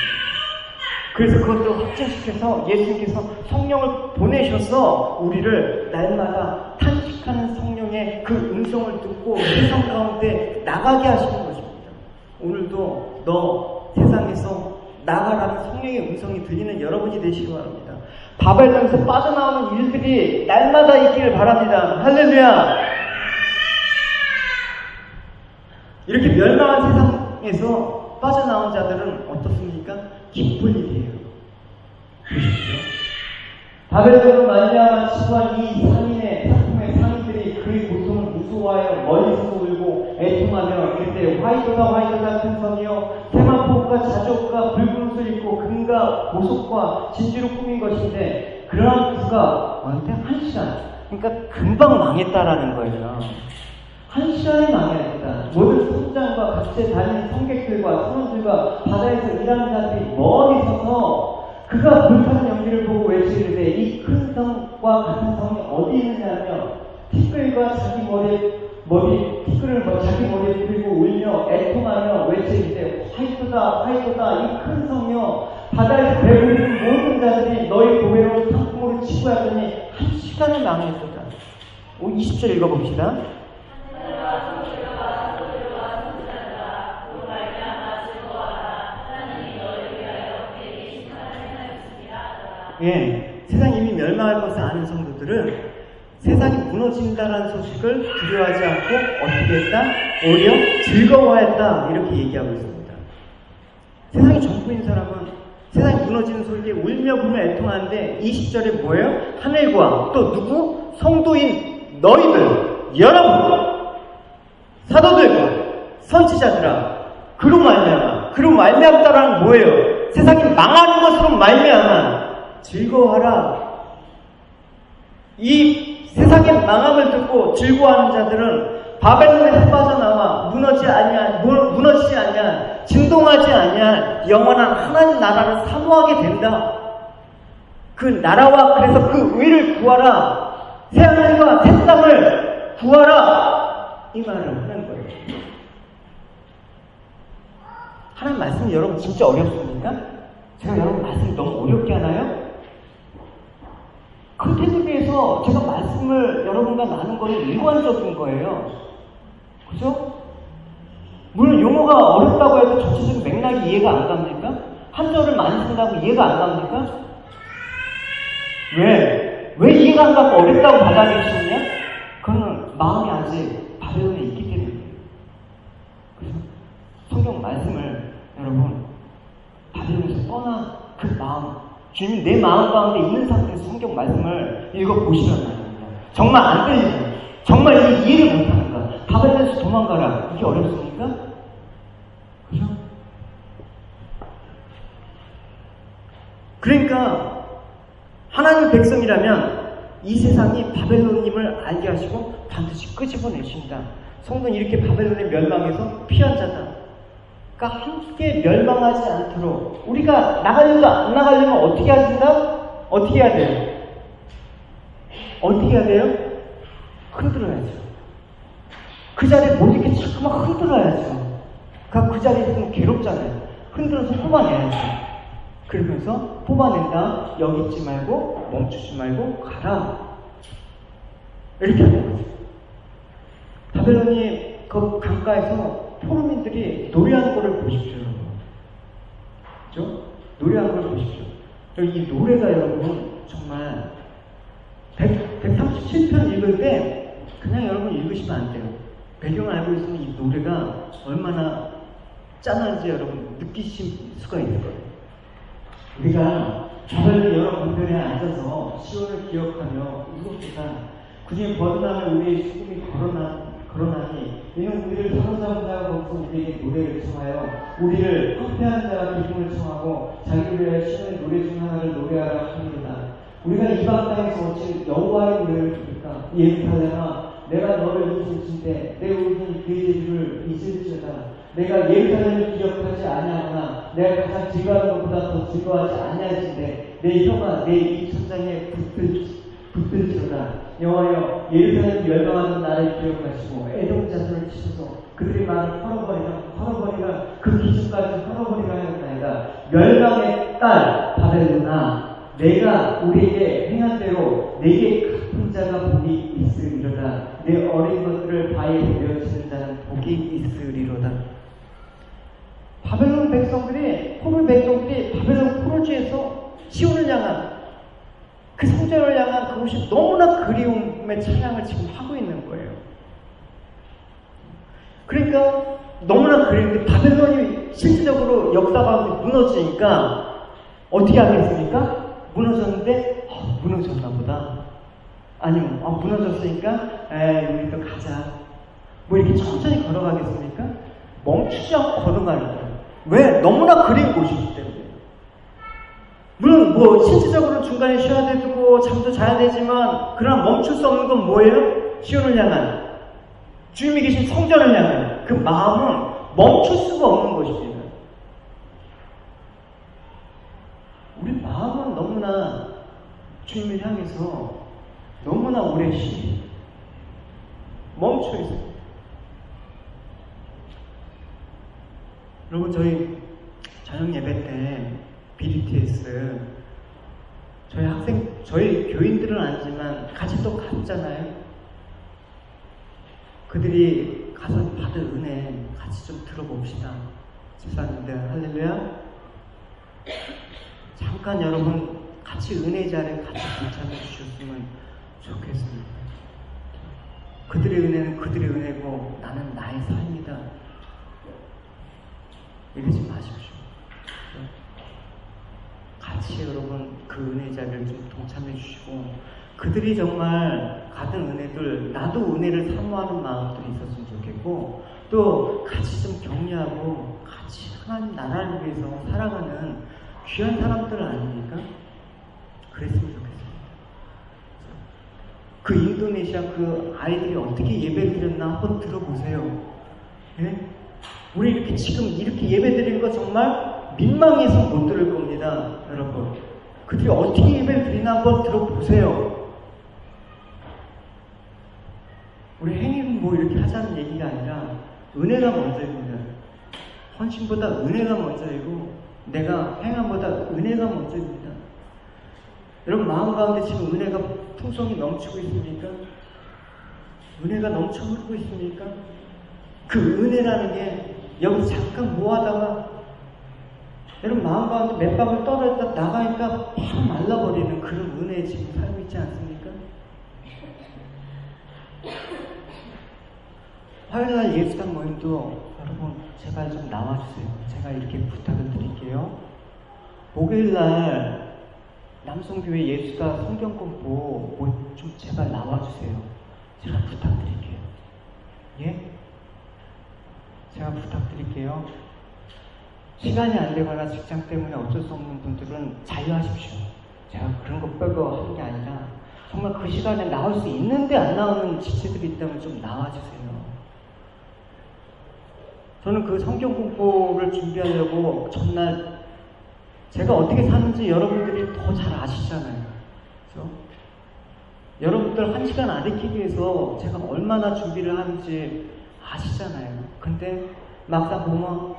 그래서 그것을 확증시켜서 예수님께서 성령을 보내셔서 우리를 날마다 탄 성령의 그 음성을 듣고 세상 가운데 나가게 하시는 것입니다. 오늘도 너 세상에서 나가라는 성령의 음성이 들리는 여러분이 되시기 바랍니다. 바벨론에서 빠져나오는 일들이 날마다 있기를 바랍니다. 할렐루야! 이렇게 멸망한 세상에서 빠져나온 자들은 어떻습니까? 기쁜 일이에요. 보십시오. 바벨론으로 말미암아 치부한 이 상인의 상인들이 그의 고통을 무서워하여 멀리서 울고 애통하며 그때 화이트다 큰 성이여 테마포가 자족과 붉은 옷을 입고 금과 보석과 진주로 꾸민 것인데 그러한 그가 어느 때 1시간 그러니까 금방 망했다라는 거예요. 1시간에 망했다. 모든 선장과 같이 다니는 성객들과 선원들과 바다에서 일하는 자들이 멀리 서서 그가 불타는 연기를 보고 외치는데 이 큰 성과 같은 성이 어디 있느냐며 티끌과 자기 티끌을 자기 머리에 뿌리고 울며 애통하며 외치는데 화이트다 이 큰 성이여 바다에서 배부른 모든 자들이 너희 고개로 상품으로 치부하더니 1시간에 망했다. 20절 읽어봅시다. 예, 세상이 이미 멸망할 것을 아는 성도들은 세상이 무너진다라는 소식을 두려워하지 않고 어떻게 했다? 오히려 즐거워했다. 이렇게 얘기하고 있습니다. 세상이 전부인 사람은 세상이 무너지는 소리에 울며 불며 애통하는데 20절에 뭐예요? 하늘과 또 누구? 성도인 너희들, 여러분, 사도들과 선지자들아, 그로 말미암다라는 뭐예요? 세상이 망하는 것으로 말미암아 즐거워하라. 이 세상의 망함을 듣고 즐거워하는 자들은 바벨론에서 빠져나와 무너지지 않냐, 진동하지 않냐, 영원한 하나님 나라를 사모하게 된다. 그 나라와 그래서 그 의를 구하라. 새하늘과 새 땅을 구하라. 이 말을 하는 거예요. 하나님 말씀이 여러분 진짜 어렵습니까? 제가 여러분 말씀이 너무 어렵게 하나요? 그 테두리에서 제가 말씀을 여러분과 나눈 거는 일관적인 거예요. 그죠? 물론 용어가 어렵다고 해도 전체적인 맥락이 이해가 안 갑니까? 한절을 많이 쓴다고 이해가 안 갑니까? 왜 이해가 안 가고 어렵다고 받아들이시느냐? 그거는 마음이 아직 바벨론에 있기 때문이에요. 그죠? 성경 말씀을 여러분 바벨론에서 떠나 그 마음, 주님 내 마음 가운데 있는 상태에서 성경 말씀을 읽어보시란 말입니다. 정말 안 들리는, 정말 이해를 못하는 거. 바벨론에서 도망가라. 이게 어렵습니까? 그죠? 그러니까 하나님의 백성이라면 이 세상이 바벨론임을 알게 하시고 반드시 끄집어내십니다. 성도는 이렇게 바벨론의 멸망에서 피한 자다. 그러니까 함께 멸망하지 않도록 우리가 나가려도 안 나가려면 어떻게 해야 된다? 어떻게 해야 돼요? 어떻게 해야 돼요? 흔들어야죠. 그 자리에 못 있게 자꾸만 흔들어야죠. 그러니까 그 자리에 있으면 괴롭잖아요. 흔들어서 뽑아내야죠. 그러면서 뽑아낸다. 여기 있지 말고 멈추지 말고 가라. 이렇게 하는 거죠. 바벨론이 그 강가에서 포로민들이 노래하는 거를 보십시오. 그죠? 노래하는 걸 보십시오. 이 노래가 여러분 정말 137편 읽을 때 그냥 여러분 읽으시면 안 돼요. 배경을 알고 있으면 이 노래가 얼마나 짠한지 여러분 느끼실 수가 있을 거예요. 우리가 바벨론 여러 군대에 앉아서 시온을 기억하며 울읍시다. 그중에 벗어나면 우리의 죽음이 걸어나니 이는 우리를 사로잡은 자가 없어 우리에게 노래를 청하여 우리를 황폐한 자가 기쁨을 청하고 자기를 위하여 신의 노래 중 하나를 노래하라 하리로다. 우리가 이방 땅에서 어찌 여호와의 노래를 부를까? 예루살렘아 내가 너를 잊을진 때 내 울음이 그의 제주를 잊을지어다. 내가 예루살렘을 기억하지 아니하거나 내가 가장 즐거워하는 것보다 더 즐거워하지 아니할진데 내 혀가 내 입 천장에 붙들지어다. 여호와여 예루살렘 멸망하는 나를 기억하시고 에돔 자손을 치셔서 그들의 말을 헐어버리라 그 기준까지 헐어버리라 하였나이다. 멸망의 딸 바벨론아 내가 우리에게 행한 대로 내게 자가 복이 있으리로다. 내 어린 것들을 바에 내어치는 자는 복이 있으리로다. 바벨론 백성들이, 포로 백성들이 바벨론 포로지에서 시온을 향한, 그 성전을 향한 그것이 너무나 그리움의 찬양을 지금 하고 있는 거예요. 그러니까 너무나 그리운데 바벨론이 실질적으로 역사 가운데 무너지니까 어떻게 하겠습니까? 무너졌는데 무너졌나 보다. 아니면 무너졌으니까 우리도 가자. 뭐 이렇게 천천히 걸어가겠습니까? 멈추지 않고 걸어가는 거예요. 왜? 너무나 그리운 곳이기 때문에. 물론 뭐 실질적으로 중간에 쉬어야 되고 잠도 자야 되지만, 그러나 멈출 수 없는 건 뭐예요? 시온을 향한, 주님이 계신 성전을 향한 그 마음은 멈출 수가 없는 것입니다. 우리 마음은 너무나 주님을 향해서 너무나 오래 멈춰 있어요. 여러분, 저희 저녁 예배 때 BDTS 저희 교인들은 아니지만 같이 또 갔잖아요. 그들이 가서 받은 은혜 같이 좀 들어봅시다. 집사님들, 할렐루야. 잠깐 여러분 같이 은혜 자리에 같이 동참해 주셨으면 좋겠습니다. 그들의 은혜는 그들의 은혜고 나는 나의 삶이다. 이러지 마십시오. 같이 여러분 그 은혜 자리를 좀 동참해 주시고, 그들이 정말 받은 은혜들, 나도 은혜를 사모하는 마음들이 있었으면 좋겠고, 또 같이 좀 격려하고 같이 하나님 나라를 위해서 살아가는 귀한 사람들 아닙니까? 그랬으면 좋겠습니다. 그 인도네시아 그 아이들이 어떻게 예배를 드렸나 한번 들어보세요. 예? 우리 이렇게 지금 이렇게 예배 드리는 거 정말 민망해서 못 들을 겁니다, 여러분. 그들이 어떻게 예배를 드리나 한번 들어보세요. 우리 행위는 뭐 이렇게 하자는 얘기가 아니라 은혜가 먼저입니다. 헌신보다 은혜가 먼저이고 내가 행함보다 은혜가 먼저입니다. 여러분 마음 가운데 지금 은혜가 풍성히 넘치고 있습니까? 은혜가 넘쳐 흐르고 있습니까? 그 은혜라는 게 여기 잠깐 모아다가 여러분 마음 가운데 몇 방울 떨어졌다 나가니까 팍 말라버리는 그런 은혜에 지금 살고 있지 않습니까? 화요일날 예수당 모임도 여러분 제발 좀 나와주세요. 제가 이렇게 부탁을 드릴게요. 목요일날 남성교회 예수가 성경공부 좀 제발 나와주세요. 제가 부탁드릴게요. 예? 제가 부탁드릴게요. 시간이 안 되거나 직장 때문에 어쩔 수 없는 분들은 자유하십시오. 제가 그런 거 빼고 하는 게 아니라 정말 그 시간에 나올 수 있는데 안 나오는 지체들이 있다면 좀 나와주세요. 저는 그 성경 공부를 준비하려고 전날 제가 어떻게 사는지 여러분들이 더 잘 아시잖아요. 그렇죠? 여러분들 한 시간 아르키기 위해서 제가 얼마나 준비를 하는지 아시잖아요. 근데 막상 보면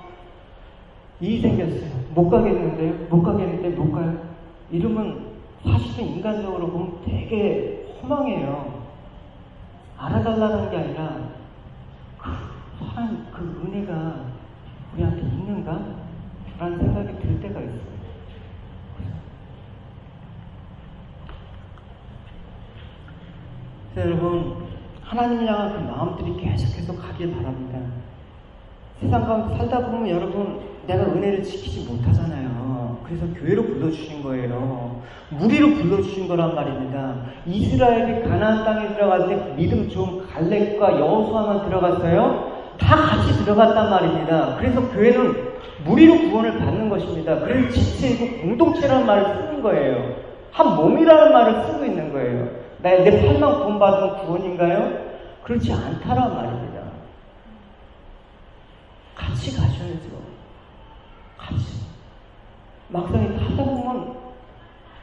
일이 생겼어요. 못 가겠는데 못 가요. 이러면 사실은 인간적으로 보면 되게 허망해요. 알아달라는 게 아니라 그 은혜가 우리한테 있는가? 라는 생각이 들 때가 있어요. 그래서 여러분 하나님을 향한 그 마음들이 계속해서 가길 바랍니다. 세상 가운데 살다 보면 여러분 내가 은혜를 지키지 못하잖아요. 그래서 교회로 불러주신 거예요. 무리로 불러주신 거란 말입니다. 이스라엘이 가나안 땅에 들어갈 때 믿음 좋은 갈렙과 여호수아만 들어갔어요. 다 같이 들어갔단 말입니다. 그래서 교회는 무리로 구원을 받는 것입니다. 그래서 지체이고 공동체라는 말을 쓰는 거예요. 한 몸이라는 말을 쓰고 있는 거예요. 내 팔만 구원받은 구원인가요? 그렇지 않다란 말입니다. 같이 가셔야죠. 같이. 막상 하다 보면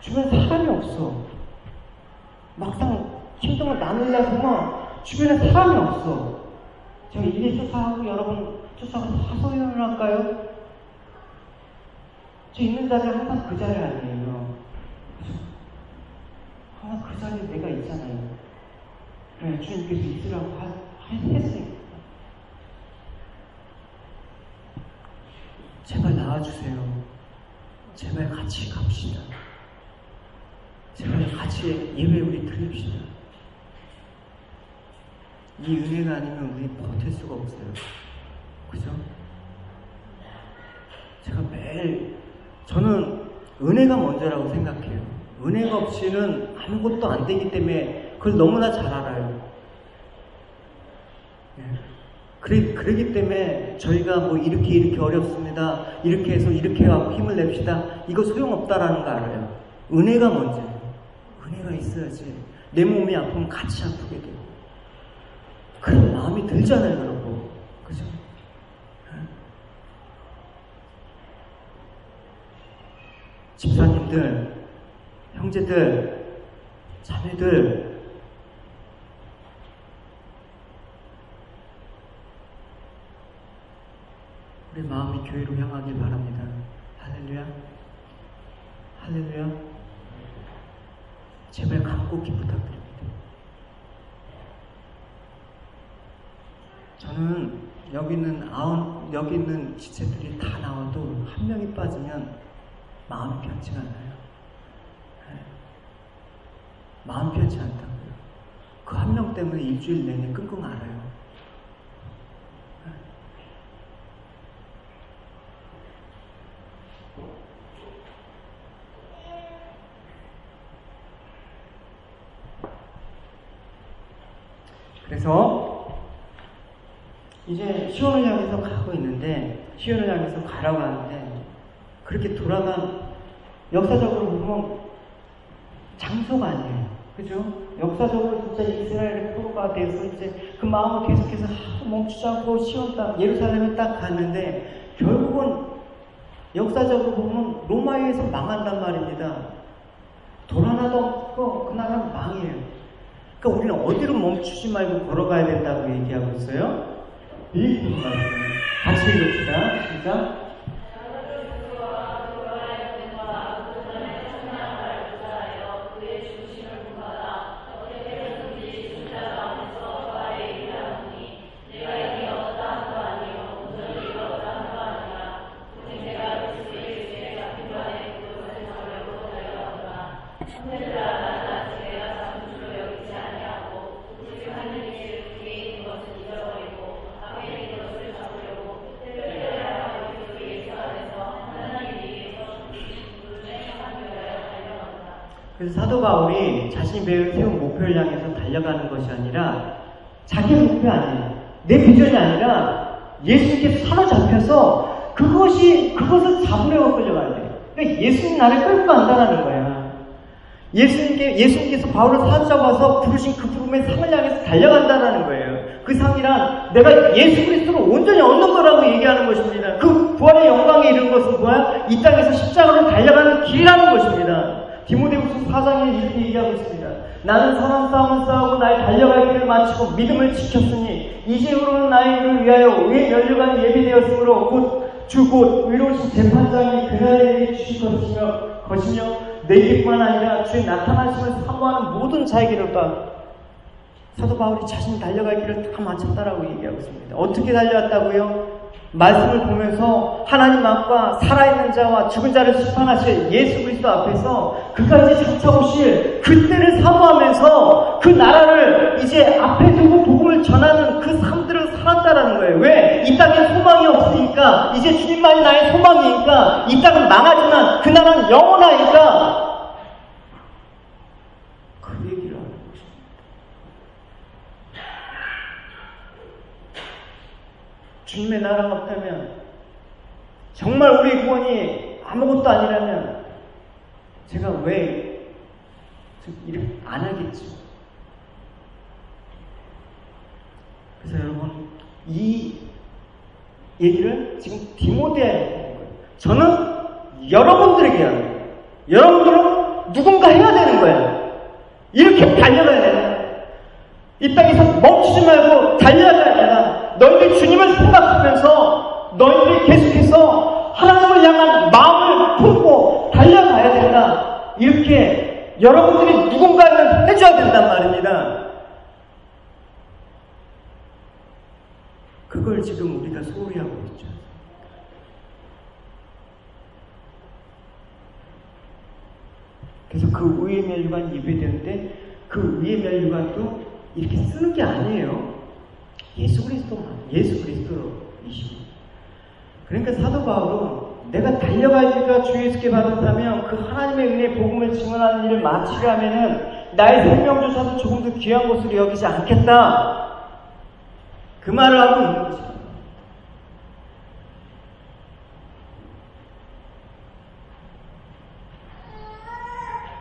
주변에 사람이 없어. 막상 힘든 나누려고 하면 주변에 사람이 없어. 제가 일에 쫓아가고 여러분 쫓아가서 하소연을 할까요? 저 있는 자리가 항상 그 자리 아니에요. 항상 그 자리에 내가 있잖아요. 그래, 주님께서 있으라고 했으니까. 제발 나와주세요. 제발 같이 갑시다. 제발 같이 예배 우리 드립시다. 이 은혜가 아니면 우리 버틸 수가 없어요. 그죠? 제가 매일, 저는 은혜가 먼저라고 생각해요. 은혜가 없이는 아무것도 안 되기 때문에 그걸 너무나 잘 알아요. 그러기 때문에 저희가 뭐 이렇게 어렵습니다. 이렇게 해서 이렇게 하고 힘을 냅시다. 이거 소용없다라는 거 알아요. 은혜가 먼저예요. 은혜가 있어야지 내 몸이 아프면 같이 아프게 돼요. 그런 마음이 들잖아요, 여러분. 그죠? 집사님들, 형제들, 자매들, 우리 마음이 교회로 향하길 바랍니다. 할렐루야. 할렐루야. 제발 간곡히 부탁드립니다. 저는 여기 있는 지체들이 다 나와도 한 명이 빠지면 마음이 편치가 않아요. 마음 편치 않다고요. 그 한 명 때문에 일주일 내내 끙끙 앓아요. 그래서 이제 시온을 향해서 가고 있는데, 시온을 향해서 가라고 하는데, 그렇게 돌아간, 역사적으로 보면 장소가 아니에요. 그죠? 역사적으로 진짜 이스라엘의 포로가 돼서 이제 그 마음을 계속해서 멈추지 않고 시온 땅, 예루살렘에 딱 갔는데, 결국은 역사적으로 보면 로마에 의해서 망한단 말입니다. 돌 하나도 없고 그 나라는 망해요. 그러니까 우리는 어디로 멈추지 말고 걸어가야 된다고 얘기하고 있어요. 이 말씀 같이 읽읍시다. 시작. 그래서 사도 바울이 자신이 세운 목표를 향해서 달려가는 것이 아니라 자기 목표 아니에요. 내 비전이 아니라 예수님께서 사로잡혀서 그것을 잡으려고 끌려가야 돼요. 그러니까 예수님 나를 끌고 간다는 거야. 예수님께서 바울을 사로잡아서 부르신 그 부름의 상을 향해서 달려간다는 거예요. 그 상이란 내가 예수 그리스도를 온전히 얻는 거라고 얘기하는 것입니다. 그 부활의 영광에 이른 것은 뭐야? 이 땅에서 십자가로 달려가는 길이라는 것입니다. 디모데후서 4장에 이렇게 얘기하고 있습니다. 나는 선한 싸움을 싸우고 나의 달려갈 길을 마치고 믿음을 지켰으니 이제후로는 나의 일을 위하여 의의 면류관이 예비되었으므로 곧 의로우신 재판장이 그날에 주실 것이며 내게뿐만 아니라 주의 나타나심을 사모하는 모든 자에게로다. 사도 바울이 자신이 달려갈 길을 다 마쳤다라고 얘기하고 있습니다. 어떻게 달려왔다고요? 말씀을 보면서 하나님 앞과 살아있는 자와 죽은 자를 심판하실 예수 그리스도 앞에서 그가 이제 장차 오실 그때를 사모하면서 그 나라를 이제 앞에 두고 복음을 전하는 그 삶들을 살았다라는 거예요. 왜? 이 땅에 소망이 없으니까, 이제 주님만이 나의 소망이니까, 이 땅은 망하지만 그 나라는 영원하니까 그 얘기를 하는 것입니다. 주님의 나라가 없다면, 정말 우리 구원이 아무것도 아니라면 제가 왜 이렇게 안 하겠죠. 그래서 여러분, 이 얘기를 지금 디모데에 하는 거예요. 저는 여러분들에게 하는 거예요. 여러분들은 누군가 해야 되는 거예요. 이렇게 달려가야 되는 거예요. 이 땅에서 멈추지 말고 달려가야 되나. 너희들 주님을 생각하면서 너희들이 계속해서 하나님을 향한 마음을 품고 달려가야 된다. 이렇게 여러분들이 누군가는 해줘야 된단 말입니다. 그걸 지금 우리가 소홀히 하고 있죠. 그래서 그 의의 면류관 예배되는데 그 의의 면류관도 이렇게 쓰는 게 아니에요. 예수 그리스도이시고. 그러니까 사도 바울은 내가 달려갈 때가 주 예수께 받았다면 그 하나님의 은혜 복음을 증언하는 일을 마치려 하면은 나의 생명조차도 조금 더 귀한 것으로 여기지 않겠다. 그 말을 하고 있는 거죠.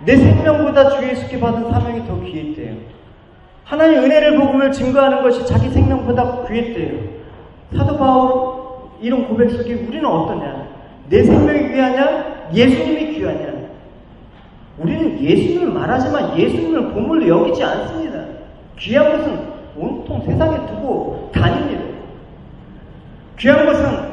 내 생명보다 주 예수께 받은 사명이 더 귀했대요. 하나님의 은혜를 복음을 증거하는 것이 자기 생명보다 귀했대요. 사도 바울 이런 고백 속에 우리는 어떠냐? 내 생명이 귀하냐? 예수님이 귀하냐? 우리는 예수님을 말하지만 예수님을 보물로 여기지 않습니다. 귀한 것은 온통 세상에 두고 다닙니다. 귀한 것은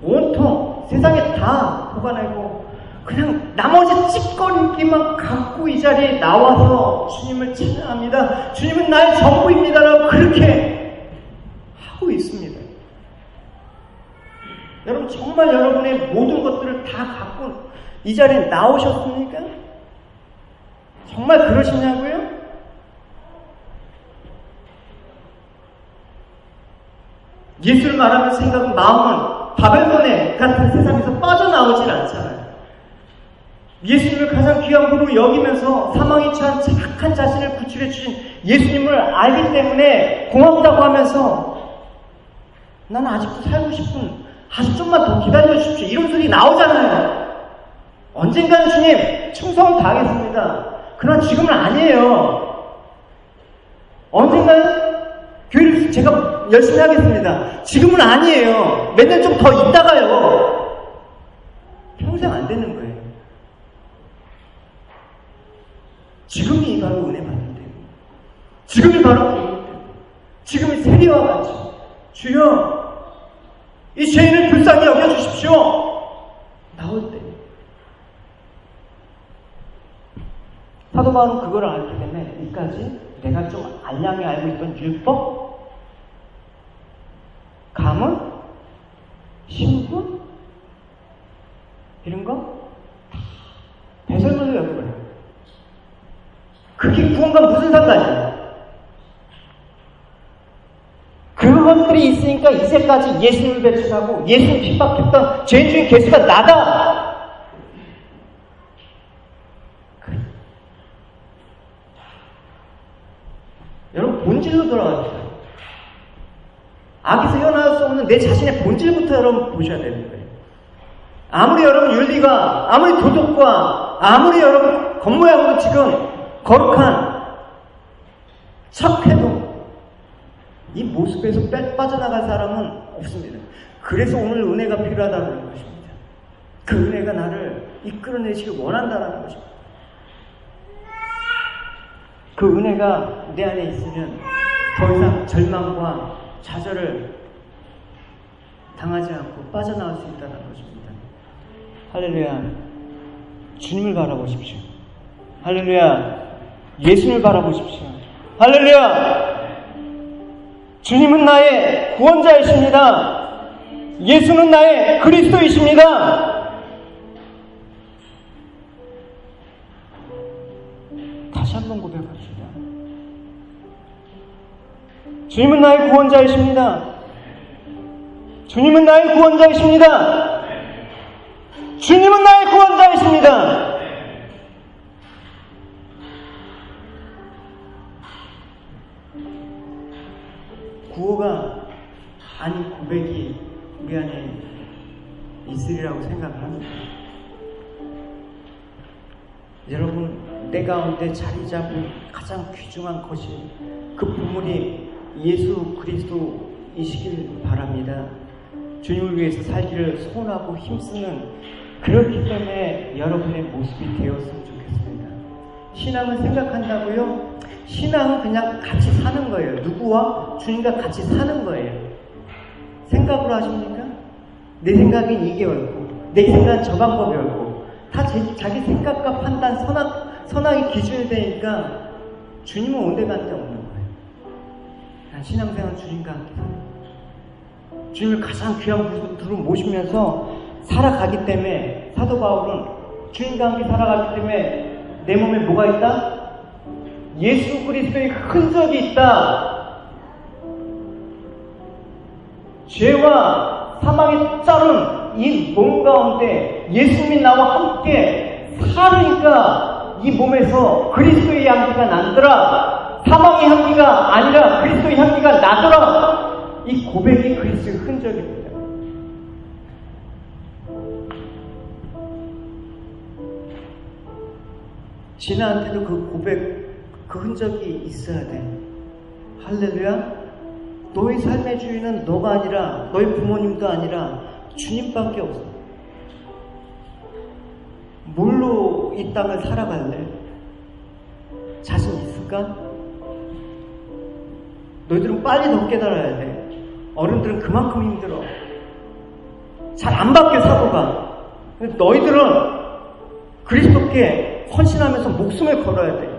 온통 세상에 다 보관하고 그냥 나머지 찌꺼기만 갖고 이 자리에 나와서 주님을 찬양합니다. 주님은 나의 전부입니다라고 그렇게 하고 있습니다. 여러분 정말 여러분의 모든 것들을 다 갖고 이 자리에 나오셨습니까? 정말 그러시냐고요? 예수를 말하면서 생각은 마음은 바벨론의 같은 세상에서 빠져나오질 않잖아요. 예수님을 가장 귀한 분으로 여기면서 사망에 처한 착한 자신을 구출해 주신 예수님을 알기 때문에 고맙다고 하면서 나는 아직도 살고 싶은 아직 좀만 더 기다려 주십시오. 이런 소리 나오잖아요. 언젠가는 주님 충성을 다하겠습니다. 그러나 지금은 아니에요. 언젠가는 교회를 제가 열심히 하겠습니다. 지금은 아니에요. 몇 년 좀 더 있다가요. 평생 안 되는 거예요. 지금이 바로 은혜 받는 때예요. 지금이 바로 기회 때예요. 지금이 세리와 같이 주여 이 죄인을 불쌍히 여겨주십시오. 나올 때 사도 바울은 그걸 알기 때문에 이까지 내가 좀 알량히 알고 있던 율법, 가문, 신분 이런 거 배설물로 여겨버려요. 그게 구원과 무슨 상관이에요? 그것들이 있으니까 이제까지 예수님을 배척하고 예수님 핍박했던 죄인 중에 개수가 나다. 여러분 본질로 돌아가세요. 악에서 헤어나올 수 없는 내 자신의 본질부터 여러분 보셔야 되는 거예요. 아무리 여러분 윤리가, 아무리 도덕과, 아무리 여러분 겉모양으로 지금 거룩한 척해도 이 모습에서 빠져나갈 사람은 없습니다. 그래서 오늘 은혜가 필요하다는 것입니다. 그 은혜가 나를 이끌어내시길 원한다는 것입니다. 그 은혜가 내 안에 있으면 더 이상 절망과 좌절을 당하지 않고 빠져나올 수 있다는 것입니다. 할렐루야. 주님을 바라보십시오. 할렐루야. 예수님을 바라보십시오. 할렐루야. 주님은 나의 구원자이십니다. 예수는 나의 그리스도이십니다. 다시 한번 고백합시다. 주님은 나의 구원자이십니다. 주님은 나의 구원자이십니다. 주님은 나의 구원자이십니다. 구호가 아닌 고백이 우리 안에 있으리라고 생각을 합니다. 여러분, 내 가운데 자리 잡은 가장 귀중한 것이 그 보물이 예수 그리스도이시길 바랍니다. 주님을 위해서 살기를 소원하고 힘쓰는, 그렇기 때문에 여러분의 모습이 되었으면 좋겠습니다. 신앙을 생각한다고요? 신앙은 그냥 같이 사는 거예요. 누구와? 주님과 같이 사는 거예요. 생각으로 하십니까? 내 생각은 이게 옳고 내 생각은 저 방법이 옳고 다 자기 생각과 판단, 선악의 기준이 되니까 주님은 온데간데 없는 거예요. 난 신앙생활 주님과 함께 살아요. 주님을 가장 귀한 분으로 모시면서 살아가기 때문에 사도 바울은 주님과 함께 살아가기 때문에 내 몸에 뭐가 있다? 예수 그리스도의 흔적이 있다. 죄와 사망의 자른 이 몸 가운데 예수님이 나와 함께 살으니까 이 몸에서 그리스도의 향기가 난더라. 사망의 향기가 아니라 그리스도의 향기가 나더라. 이 고백이 그리스도의 흔적입니다. 진아한테도 그 고백, 그 흔적이 있어야 돼. 할렐루야. 너의 삶의 주인은 너가 아니라, 너의 부모님도 아니라 주님밖에 없어. 뭘로 이 땅을 살아갈래? 자신 있을까? 너희들은 빨리 더 깨달아야 돼. 어른들은 그만큼 힘들어. 잘 안 바뀌어, 사고가. 너희들은 그리스도께 헌신하면서 목숨을 걸어야 돼.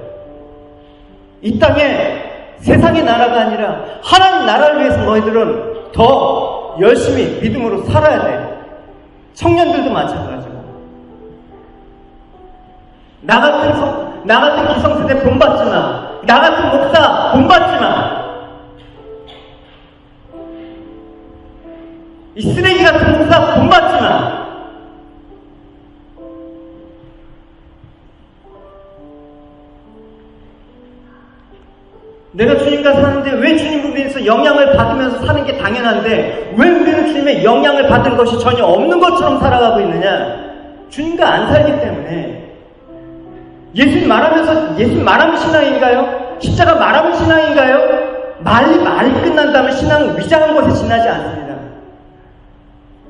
이 땅에 세상의 나라가 아니라 하나님 나라를 위해서 너희들은 더 열심히 믿음으로 살아야 돼. 청년들도 마찬가지고. 나 같은 기성세대 본받지 마. 나 같은 목사 본받지 마. 이 쓰레기 같은 목사 본받지 마. 내가 주님과 사는데 왜 주님을 위해서 영향을 받으면서 사는 게 당연한데 왜 우리는 주님의 영향을 받은 것이 전혀 없는 것처럼 살아가고 있느냐? 주님과 안 살기 때문에. 예수님 말하면 신앙인가요? 십자가 말하면 신앙인가요? 말이 끝난 다음에 신앙은 위장한 것에 지나지 않습니다.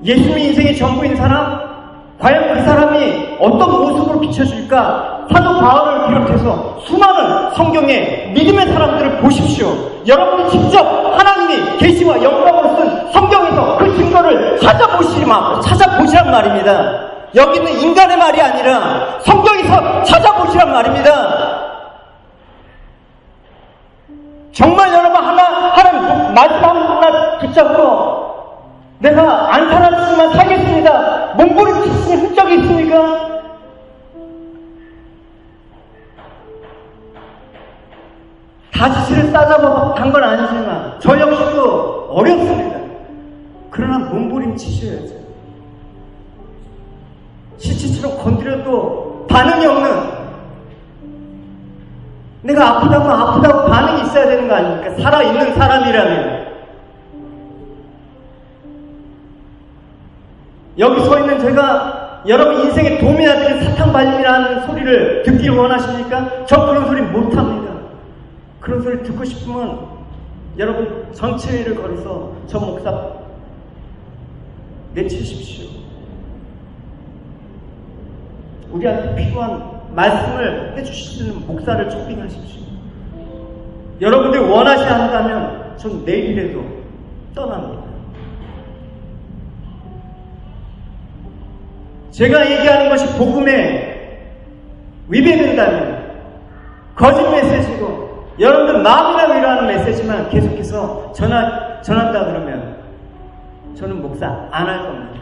예수님이 인생의 전부인 사람? 과연 그 사람이 어떤 모습으로 비춰질까? 사도 바울을 비롯해서 수많은 성경의 믿음의 사람들을 보십시오. 여러분이 직접 하나님이 계시와 영광으로 쓴 성경에서 그 증거를 찾아보시란 말입니다. 여기는 인간의 말이 아니라 성경에서 찾아보시란 말입니다. 정말 여러분 하나님 말씀 하나 붙잡고 내가 안 살았지만 살겠습니다. 몸부림치신 흔적이 있습니까? 다 지시를 싸잡아 간 건 아니지만 저 역시도 어렵습니다. 그러나 몸부림치셔야죠. 시체처럼 건드려도 반응이 없는, 내가 아프다고 반응이 있어야 되는 거 아닙니까? 살아있는 사람이라면. 여기 서 있는 제가 여러분 인생에 도움이나 되는 사탕발림이라는 소리를 듣기를 원하십니까? 저 그런 소리 못합니다. 그런 소리 듣고 싶으면 여러분 전체회를 걸어서 저 목사 내치십시오. 우리한테 필요한 말씀을 해주실 수 있는 목사를 초빙하십시오. 여러분들이 원하시 한다면 전 내일이라도 떠납니다. 제가 얘기하는 것이 복음에 위배된다면 거짓 메시지고 여러분들 마음이나 위로하는 메시지만 계속해서 전한다 그러면 저는 목사 안 할 겁니다.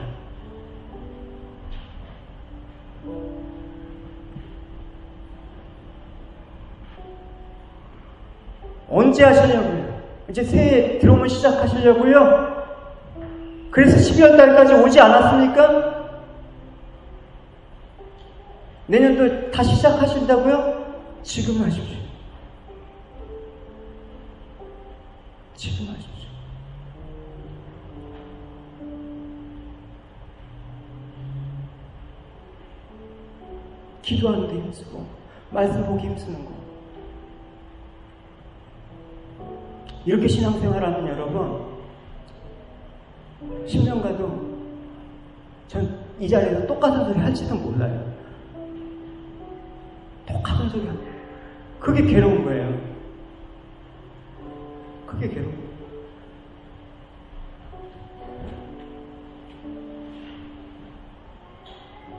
언제 하시려고요? 이제 새해 들어오면 시작하시려고요? 그래서 12월 달까지 오지 않았습니까? 내년도 다시 시작하신다고요? 지금 하십시오. 지금 하십시오. 기도하는데 힘쓰고 말씀 보기 힘쓰는 거. 이렇게 신앙생활하는 여러분 10년 가도 전 이 자리에서 똑같은 소리 할지도 몰라요. 똑같은 소리 하고 그게 괴로운 거예요. 그게 괴로운 거예요.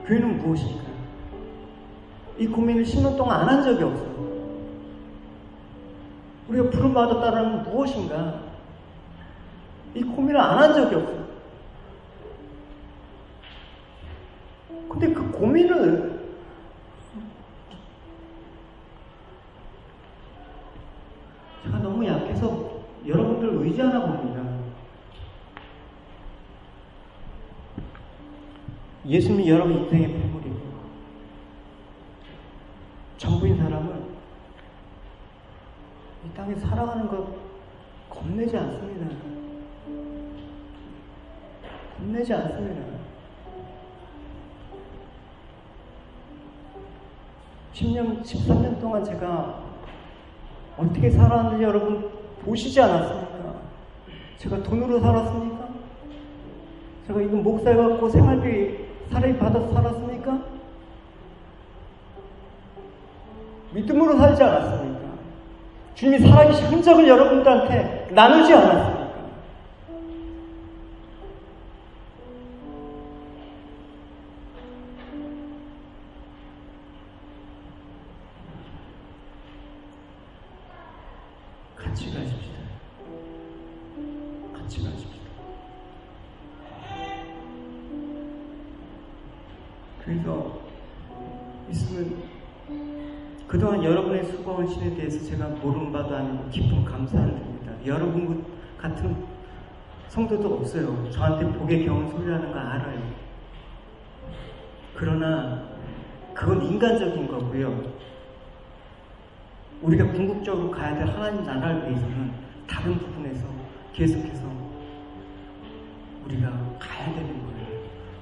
교회는 무엇일까요? 이 고민을 10년 동안 안 한 적이 없어. 우리가 부름받았다는 무엇인가? 이 고민을 안 한 적이 없어. 근데 그 고민을 제가 너무 약해서 여러분들 의지하나 봅니다. 예수님이 여러분 인생의 보물이고 전부인 사람은 이 땅에 살아가는 것 겁내지 않습니다. 겁내지 않습니다. 10년, 13년 동안 제가 어떻게 살았는지 여러분 보시지 않았습니까? 제가 돈으로 살았습니까? 제가 이거 목살 갖고 생활비 사례비 받아서 살았습니까? 믿음으로 살지 않았습니까? 주님이 살아계신 흔적을 여러분들한테 나누지 않았습니까? 같이 가십시다. 같이 가십시다. 그래서 있으면 그동안 여러분의 수고하신에 대해서 제가 모르는 바도 아니고 깊은 감사를 드립니다. 여러분 같은 성도도 없어요. 저한테 복의 경험 소리라는 거 알아요. 그러나 그건 인간적인 거고요. 우리가 궁극적으로 가야 될 하나님 나라를 위해서는 다른 부분에서 계속해서 우리가 가야 되는 거예요.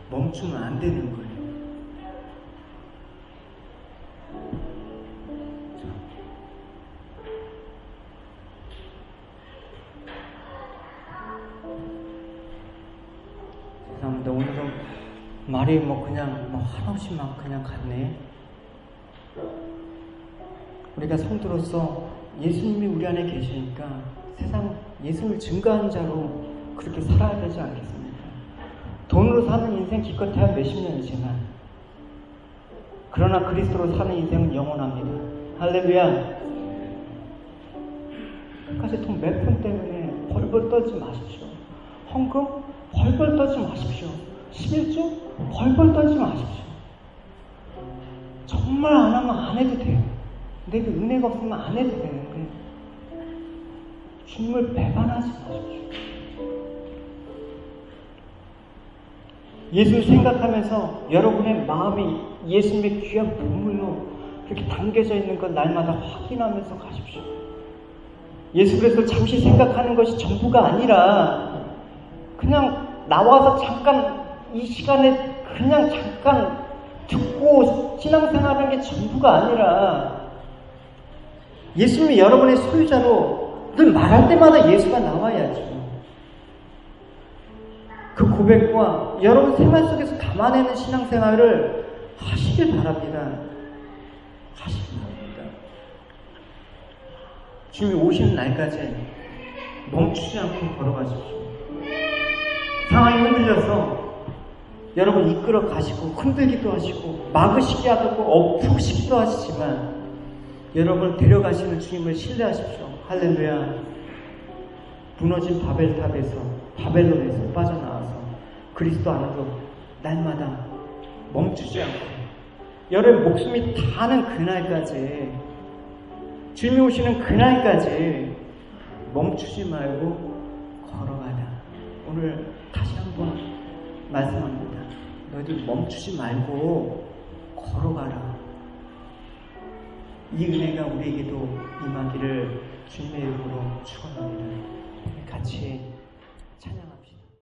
멈추면 안 되는 거예요. 죄송합니다. 오늘은 말이 그냥 한없이 그냥 갔네. 우리가 성도로서 예수님이 우리 안에 계시니까 세상 예수님을 증거하는 자로 그렇게 살아야 되지 않겠습니까? 돈으로 사는 인생 기껏해야 몇십 년이지만 그러나 그리스도로 사는 인생은 영원합니다. 할렐루야. 끝까지 돈 몇 푼 때문에 벌벌 떨지 마십시오. 헌금 벌벌 떨지 마십시오. 11조 벌벌 떨지 마십시오. 정말 안 하면 안 해도 돼요. 내게 은혜가 없으면 안 해도 되는데 주님을 배반하지 마십시오. 예수를 생각하면서 여러분의 마음이 예수님의 귀한 보물로 그렇게 담겨져 있는 것 날마다 확인하면서 가십시오. 예수 그리스도를 잠시 생각하는 것이 전부가 아니라 그냥 나와서 잠깐 이 시간에 그냥 잠깐 듣고 신앙생활하는 게 전부가 아니라 예수님이 여러분의 소유자로 늘 말할 때마다 예수가 나와야죠. 그 고백과 여러분 생활 속에서 담아내는 신앙생활을 하시길 바랍니다. 하시길 바랍니다. 주님이 오시는 날까지 멈추지 않고 걸어가십시오. 상황이 흔들려서 여러분 이끌어 가시고 흔들기도 하시고 막으시기도 하고 엎으시기도 하시지만 여러분을 데려가시는 주님을 신뢰하십시오. 할렐루야. 무너진 바벨론에서 빠져나와서 그리스도 안으로 날마다 멈추지 않고 여러분 목숨이 다하는 그날까지 주님이 오시는 그날까지 멈추지 말고 걸어가라. 오늘 다시 한번 말씀합니다. 너희들 멈추지 말고 걸어가라. 이 은혜가 우리에게도 임하기를 주님의 이름으로 축원합니다. 같이